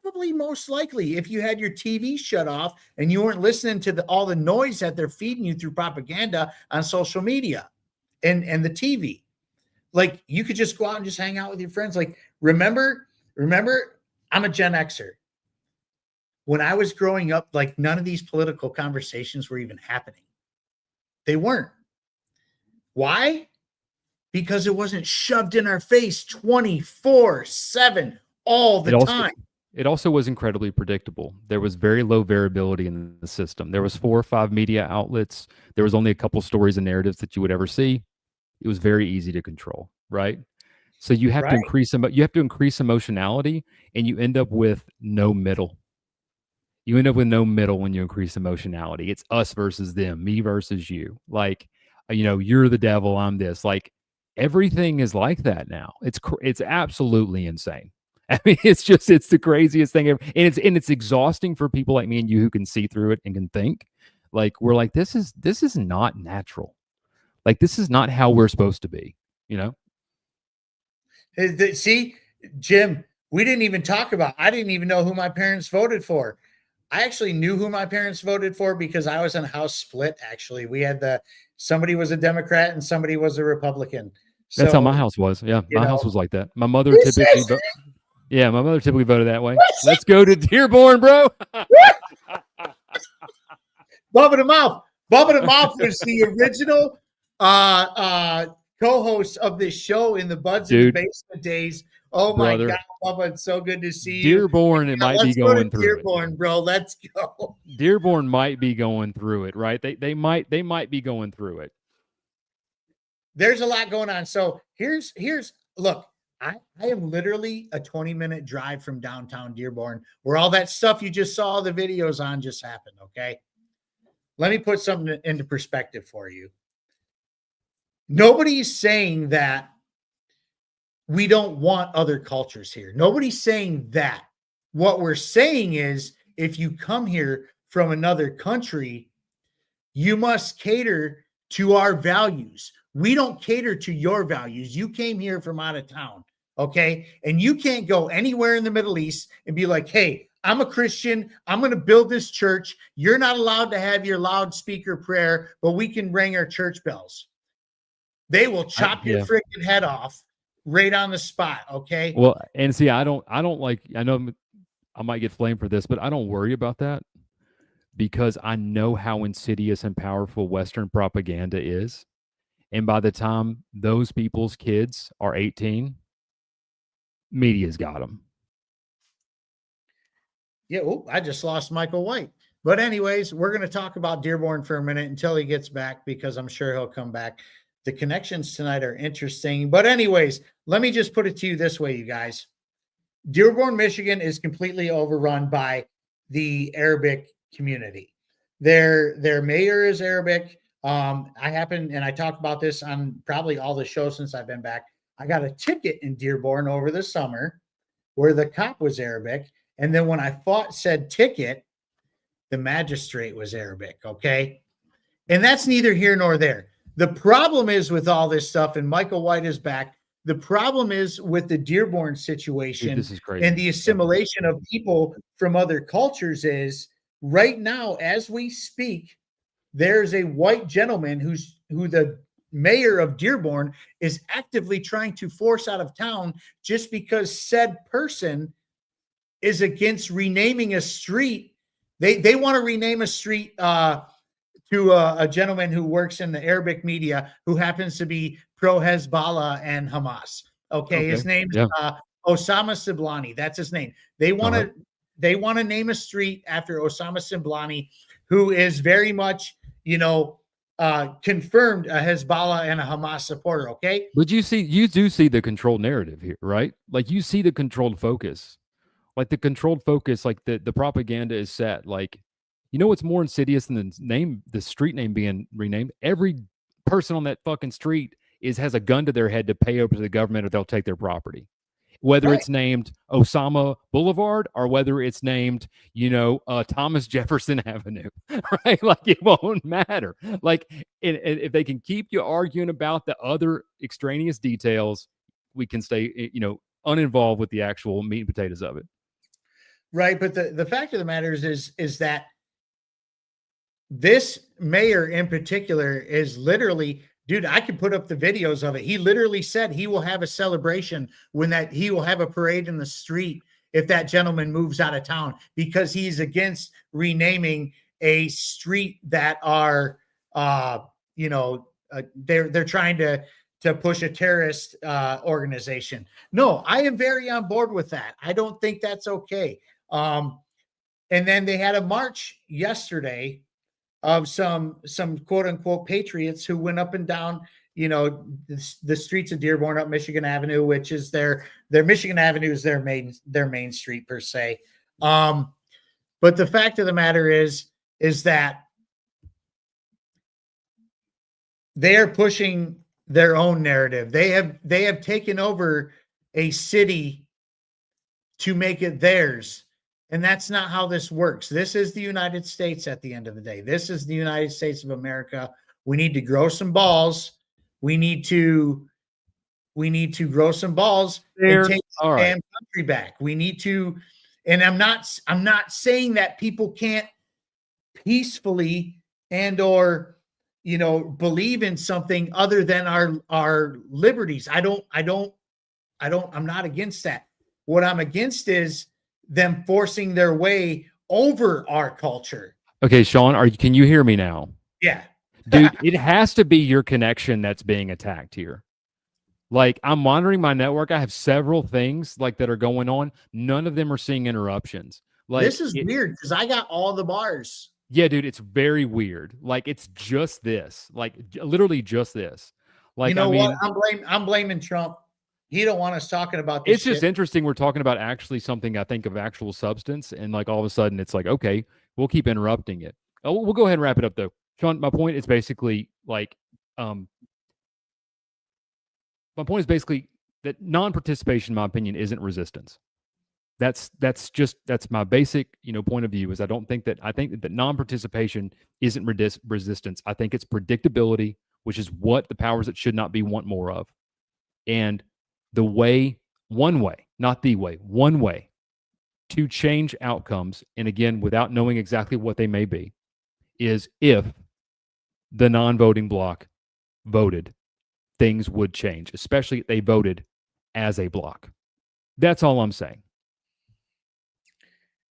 Probably, most likely, if you had your TV shut off and you weren't listening to all the noise that they're feeding you through propaganda on social media and the TV. Like, you could just go out and just hang out with your friends. Like, remember, I'm a Gen Xer. When I was growing up, like, none of these political conversations were even happening. They weren't. Why? Because it wasn't shoved in our face 24/7 all the time. It also was incredibly predictable. There was very low variability in the system. There was 4 or 5 media outlets. There was only a couple stories and narratives that you would ever see. It was very easy to control, right? So you have to increase emotionality, and you end up with no middle. You end up with no middle when you increase emotionality. It's us versus them, me versus you. Like, you know, you're the devil, I'm this. Like, everything is like that now. It's absolutely insane. I mean, it's the craziest thing ever. And it's exhausting for people like me and you who can see through it and can think. Like, we're like, this is not natural. Like, this is not how we're supposed to be, you know? See, Jim, I didn't even know who my parents voted for. I actually knew who my parents voted for because I was in a house split. Actually, we had somebody was a Democrat and somebody was a Republican. That's how my house was. Yeah, my house was like that. My mother typically voted that way. Let's go to Dearborn, bro. Bubba the Mouth. Bubba the Mouth was the original co-host of this show in the Buds in the Basement days. Oh my God, Bubba, it's so good to see you. Dearborn, it might be going through Dearborn, bro. Let's go. Dearborn might be going through it, right? They might be going through it. There's a lot going on. So here's look, I am literally a 20-minute drive from downtown Dearborn, where all that stuff you just saw the videos on just happened. Okay. Let me put something into perspective for you. Nobody's saying that we don't want other cultures here. Nobody's saying that. What we're saying is, if you come here from another country, you must cater to our values. We don't cater to your values. You came here from out of town, okay? And you can't go anywhere in the Middle East and be like, hey, I'm a Christian. I'm going to build this church. You're not allowed to have your loudspeaker prayer, but we can ring our church bells. They will chop your freaking head off right on the spot, okay? Well, and see, I don't like, I know I might get flamed for this, but I don't worry about that because I know how insidious and powerful Western propaganda is. And by the time those people's kids are 18, media's got them. Yeah, I just lost Michael White. But anyways, we're going to talk about Dearborn for a minute until he gets back, because I'm sure he'll come back. The connections tonight are interesting. But anyways, let me just put it to you this way, you guys. Dearborn, Michigan is completely overrun by the Arabic community. Their mayor is Arabic. I talked about this on probably all the shows since I've been back. I got a ticket in Dearborn over the summer where the cop was Arabic. And then when I fought said ticket, the magistrate was Arabic. Okay. And that's neither here nor there. The problem is with all this stuff, and Michael White is back. The problem is with the Dearborn Dude, situation this is crazy. and the assimilation of people from other cultures is right now, as we speak, there's a white gentleman who the mayor of Dearborn is actively trying to force out of town just because said person is against renaming a street. They want to rename a street to a gentleman who works in the Arabic media who happens to be pro Hezbollah and Hamas. Okay, his name is Osama Siblani. That's his name. They want to name a street after Osama Siblani, who is very much, confirmed a Hezbollah and a Hamas supporter. Okay, but you do see the controlled narrative here, right? Like you see the controlled focus. Like the controlled focus, like the propaganda is set. Like, what's more insidious than the street name being renamed? Every person on that fucking street has a gun to their head to pay over to the government or they'll take their property. Whether it's named Osama Boulevard or whether it's named, Thomas Jefferson Avenue, right? Like it won't matter. Like if they can keep you arguing about the other extraneous details, we can stay, uninvolved with the actual meat and potatoes of it. Right, but the fact of the matter is that this mayor in particular is literally, dude, I can put up the videos of it. He literally said he will have a celebration he will have a parade in the street if that gentleman moves out of town because he's against renaming a street that are, they're trying to push a terrorist organization. No, I am very on board with that. I don't think that's okay. And then they had a march yesterday of some quote unquote patriots who went up and down, the streets of Dearborn up Michigan Avenue, which is their Michigan Avenue is their main street per se. But the fact of the matter is that they are pushing their own narrative. They have taken over a city to make it theirs. And that's not how this works. This is the United States at the end of the day. This is the United States of America. We need to grow some balls. We need to grow some balls and take the damn country back. We need to, and I'm not saying that people can't peacefully and or believe in something other than our liberties. I'm not against that. What I'm against is them forcing their way over our culture. Okay, Sean, can you hear me now? Yeah. Dude, it has to be your connection that's being attacked here. Like I'm monitoring my network. I have several things like that are going on. None of them are seeing interruptions. Like this is weird because I got all the bars. Yeah, dude, it's very weird. Like it's just this. Like literally just this. Like what? I'm blaming Trump. He don't want us talking about this. It's just interesting. We're talking about actually something I think of actual substance, and like all of a sudden it's like, okay, we'll keep interrupting it. Oh, we'll go ahead and wrap it up though. Sean, my point is basically like my point is basically that non-participation, in my opinion, isn't resistance. That's my basic, point of view is I think that non-participation isn't resistance. I think it's predictability, which is what the powers that should not be want more of. And one way to change outcomes, and again, without knowing exactly what they may be, is if the non-voting bloc voted, things would change, especially if they voted as a bloc. That's all I'm saying.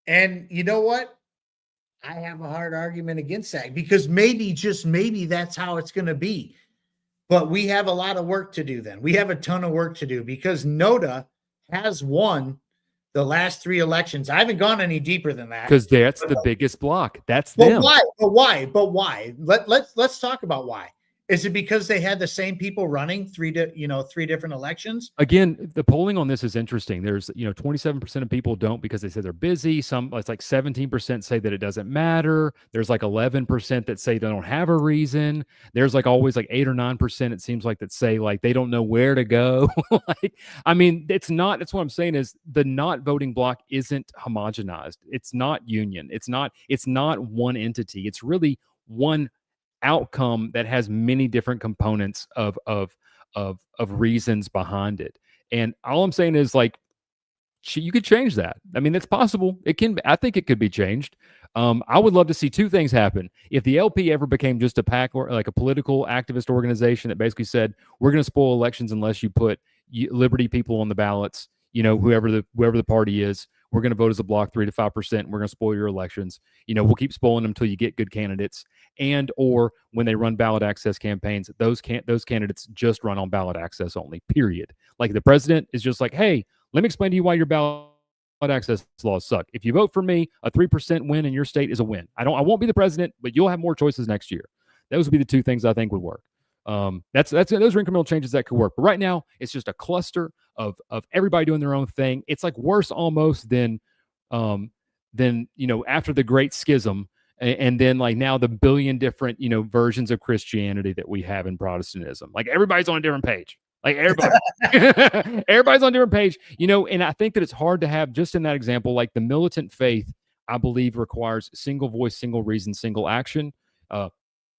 And you know what? I have a hard argument against that because maybe, just maybe, that's how it's going to be. But we have a lot of work to do then. We have a ton of work to do because NOTA has won the last 3 elections. I haven't gone any deeper than that. Because that's the biggest block. That's them. But why? Let's talk about why. Is it because they had the same people running 3 different elections? Again, the polling on this is interesting. There's 27% of people don't because they say they're busy. It's like 17% say that it doesn't matter. There's like 11% that say they don't have a reason. There's like always like 8 or 9% it seems like that say like they don't know where to go. It's not. That's what I'm saying is the not voting bloc isn't homogenized. It's not union. It's not one entity. It's really one outcome that has many different components of reasons behind it. And all I'm saying is, like, you could change that. I mean, it's possible. It can. I think it could be changed. I would love to see two things happen. If the LP ever became just a PAC, or like a political activist organization that basically said, we're going to spoil elections unless you put Liberty people on the ballots, whoever the party is, we're going to vote as a block 3 to 5%. We're going to spoil your elections. We'll keep spoiling them until you get good candidates. And or when they run ballot access campaigns, those candidates just run on ballot access only, period. Like, the president is just like, hey, let me explain to you why your ballot access laws suck. If you vote for me, a 3% win in your state is a win. I won't be the president, but you'll have more choices next year. Those would be the two things I think would work. Those are incremental changes that could work. But right now, it's just a cluster of everybody doing their own thing. It's like worse almost than after the Great Schism, and then like now the billion different versions of Christianity that we have in Protestantism. Like, everybody's on a different page. Like, everybody's on a different page, and I think that it's hard to have, just in that example, like the militant faith, I believe, requires single voice, single reason, single action.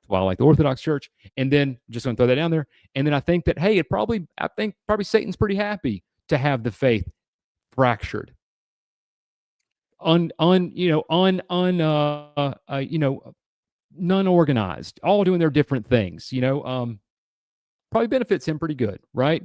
While I like the Orthodox Church, and then just going to throw that down there. And then I think that, hey, I think probably Satan's pretty happy to have the faith fractured, non-organized, all doing their different things, probably benefits him pretty good, right?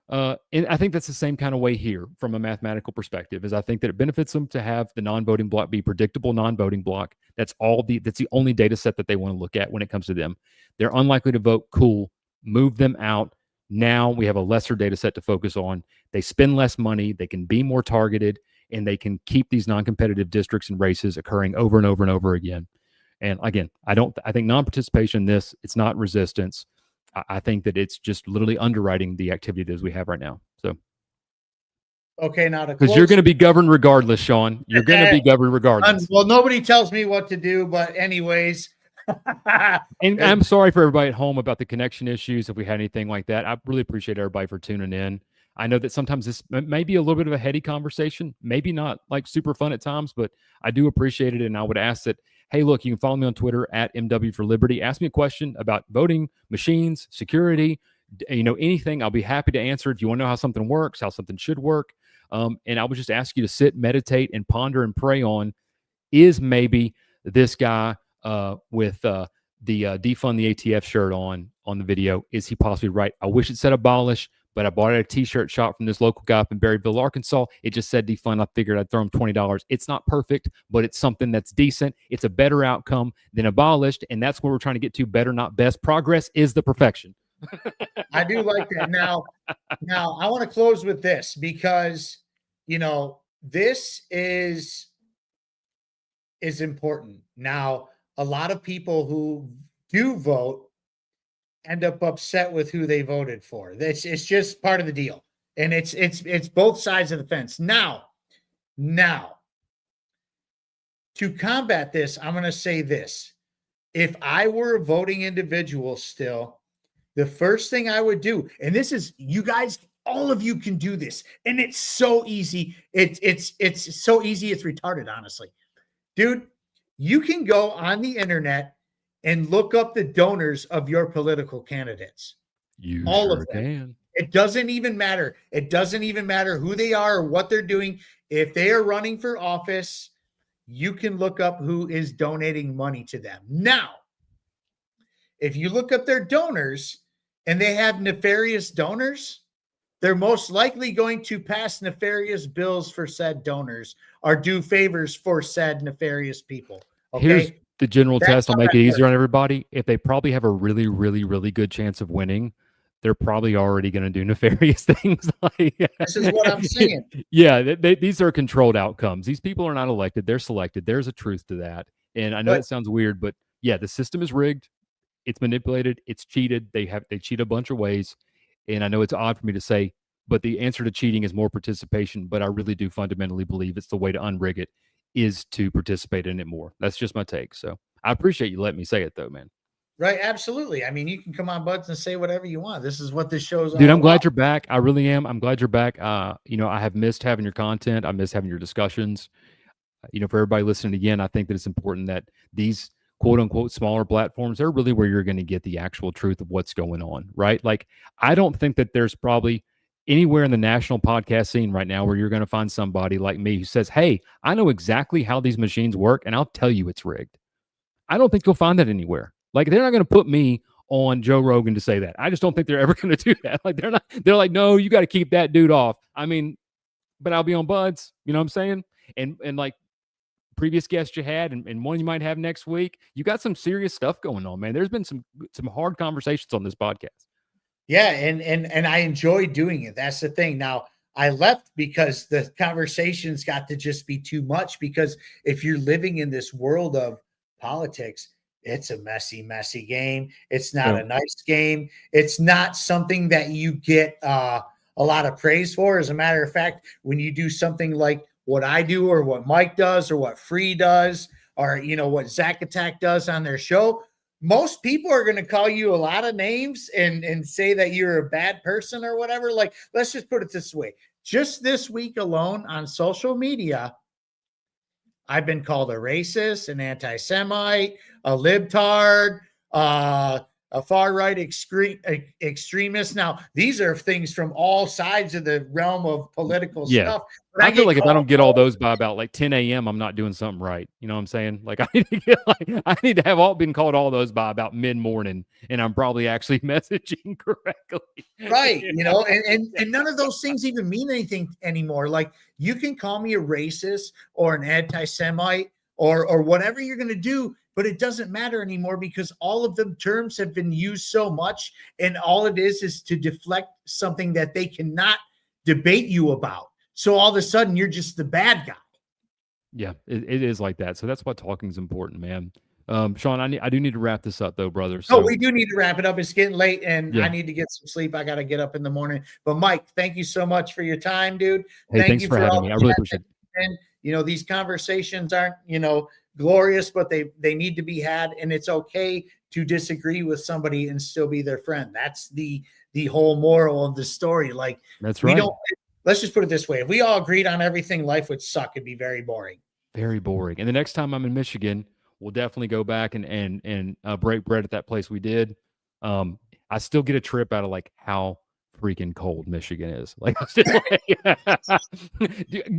And I think that's the same kind of way here from a mathematical perspective, is I think that it benefits them to have the non-voting block be predictable non-voting block. That's the only data set that they want to look at when it comes to them. They're unlikely to vote. Cool. Move them out. Now we have a lesser data set to focus on. They spend less money. They can be more targeted, and they can keep these non-competitive districts and races occurring over and over and over again. And again, I think non-participation in this, it's not resistance. I think that it's just literally underwriting the activity that we have right now. So, okay, now because you're going to be governed regardless, Sean. You're going to be governed regardless. Well, nobody tells me what to do, but anyways. And I'm sorry for everybody at home about the connection issues. If we had anything like that, I really appreciate everybody for tuning in. I know that sometimes this may be a little bit of a heady conversation, maybe not like super fun at times, but I do appreciate it. And I would ask that, hey, look, you can follow me on Twitter at MW for Liberty. Ask me a question about voting, machines, security, anything. I'll be happy to answer. If you want to know how something works, how something should work. And I would just ask you to sit, meditate, and ponder and pray on, is maybe this guy with the defund the ATF shirt on the video, is he possibly right? I wish it said abolish, but I bought a t-shirt shop from this local guy up in Berryville, Arkansas. It just said defund. I figured I'd throw him $20. It's not perfect, but it's something that's decent. It's a better outcome than abolished, and that's what we're trying to get to, better, not best. Progress is the perfection. I do like that. Now I want to close with this, because, this is important. Now, a lot of people who do vote end up upset with who they voted for. It's just part of the deal. And it's both sides of the fence. Now, to combat this, I'm going to say this. If I were a voting individual still, the first thing I would do, and this is, you guys, all of you can do this, and it's so easy. It's so easy. It's retarded, honestly. Dude, you can go on the internet and look up the donors of your political candidates. You all sure of them. can. It doesn't even matter. It doesn't even matter who they are or what they're doing. If they are running for office, you can look up who is donating money to them. Now, if you look up their donors and they have nefarious donors, they're most likely going to pass nefarious bills for said donors or do favors for said nefarious people. Okay. Here's the general That's test. I'll how make that it easier works. on everybody. If they probably have a really, really, really good chance of winning, they're probably already going to do nefarious things. This is what I'm saying. Yeah, these are controlled outcomes. These people are not elected; they're selected. There's a truth to that. And I know But- it sounds weird, but yeah, the system is rigged. It's manipulated. It's cheated. They cheat a bunch of ways. And I know it's odd for me to say, but the answer to cheating is more participation. But I really do fundamentally believe it's the way to unrig it is to participate in it more. That's just my take. So I appreciate you letting me say it, though, man. Right, absolutely. I mean, you can come on, Buds, and say whatever you want. This is what this show's all Dude, I'm glad about. you're back. I really am. I'm glad you're back. I have missed having your content. I miss having your discussions. For everybody listening again, I think that it's important that these quote unquote smaller platforms, they're really where you're going to get the actual truth of what's going on, right? Like, I don't think that there's probably anywhere in the national podcast scene right now where you're going to find somebody like me who says, hey, I know exactly how these machines work and I'll tell you it's rigged. I don't think you'll find that anywhere. Like, they're not going to put me on Joe Rogan to say that. I just don't think they're ever going to do that. Like, they're like, no, you got to keep that dude off. I mean, but I'll be on Buds, you know what I'm saying? And like previous guests you had and one you might have next week, you got some serious stuff going on, man. There's been some hard conversations on this podcast. Yeah, and I enjoy doing it. That's the thing. Now, I left because the conversations got to just be too much, because if you're living in this world of politics, it's a messy game. It's not a nice game. It's not something that you get a lot of praise for. As a matter of fact, when you do something like what I do or what Mike does or what Free does or, what Zach Attack does on their show, most people are going to call you a lot of names and say that you're a bad person or whatever. Like, let's just put it this way. Just this week alone on social media, I've been called a racist, an anti-Semite, a libtard, a far-right extremist. Now, these are things from all sides of the realm of political stuff. But I feel like if I don't get all those by about like 10 a.m., I'm not doing something right. You know what I'm saying? Like, I need to have all been called all those by about mid-morning, and I'm probably actually messaging correctly. Right. And none of those things even mean anything anymore. Like, you can call me a racist or an anti-Semite or whatever you're going to do, but it doesn't matter anymore, because all of the terms have been used so much, and all it is to deflect something that they cannot debate you about. So all of a sudden you're just the bad guy. Yeah, it is like that. So that's why talking is important, man. Sean, I do need to wrap this up though, brother. So we do need to wrap it up. It's getting late and I need to get some sleep. I got to get up in the morning. But Mike, thank you so much for your time, dude. Hey, thanks for having me. I really appreciate it. And, these conversations aren't, glorious, but they need to be had, and it's okay to disagree with somebody and still be their friend. That's the whole moral of the story. Like, that's right. Let's just put it this way. If we all agreed on everything, life would suck. It'd be very boring. Very boring. And the next time I'm in Michigan, we'll definitely go back and break bread at that place we did. I still get a trip out of like how freaking cold Michigan is. Like,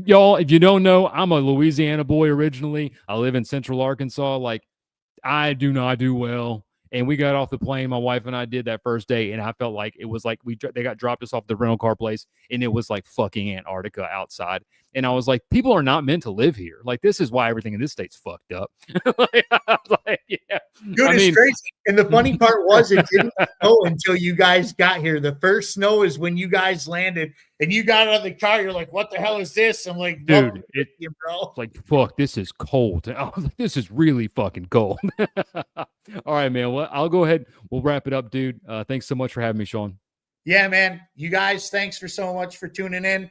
y'all, if you don't know, I'm a Louisiana boy originally. I live in Central Arkansas. Like, I do not do well. And we got off the plane. My wife and I did that first day, and I felt like it was like they got dropped us off the rental car place, and it was like fucking Antarctica outside. And I was like, people are not meant to live here. Like, this is why everything in this state's fucked up. Dude, it's crazy. And the funny part was, it didn't snow until you guys got here. The first snow is when you guys landed and you got out of the car. You're like, what the hell is this? I'm like, dude, bro. Like, fuck, this is cold. I was like, this is really fucking cold. All right, man. Well, I'll go ahead. We'll wrap it up, dude. Thanks so much for having me, Sean. Yeah, man. You guys, thanks for so much for tuning in.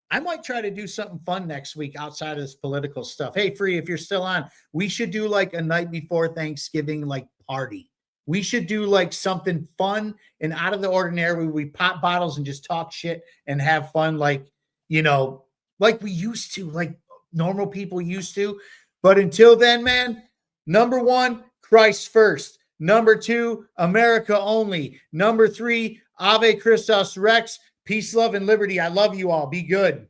I might try to do something fun next week outside of this political stuff. Hey, Free, if you're still on, we should do like a night before Thanksgiving, like party. We should do like something fun and out of the ordinary where we pop bottles and just talk shit and have fun. Like, like we used to, like normal people used to. But until then, man, number one, Christ first. Number two, America only. Number three, Ave Christos Rex. Peace, love, and liberty. I love you all. Be good.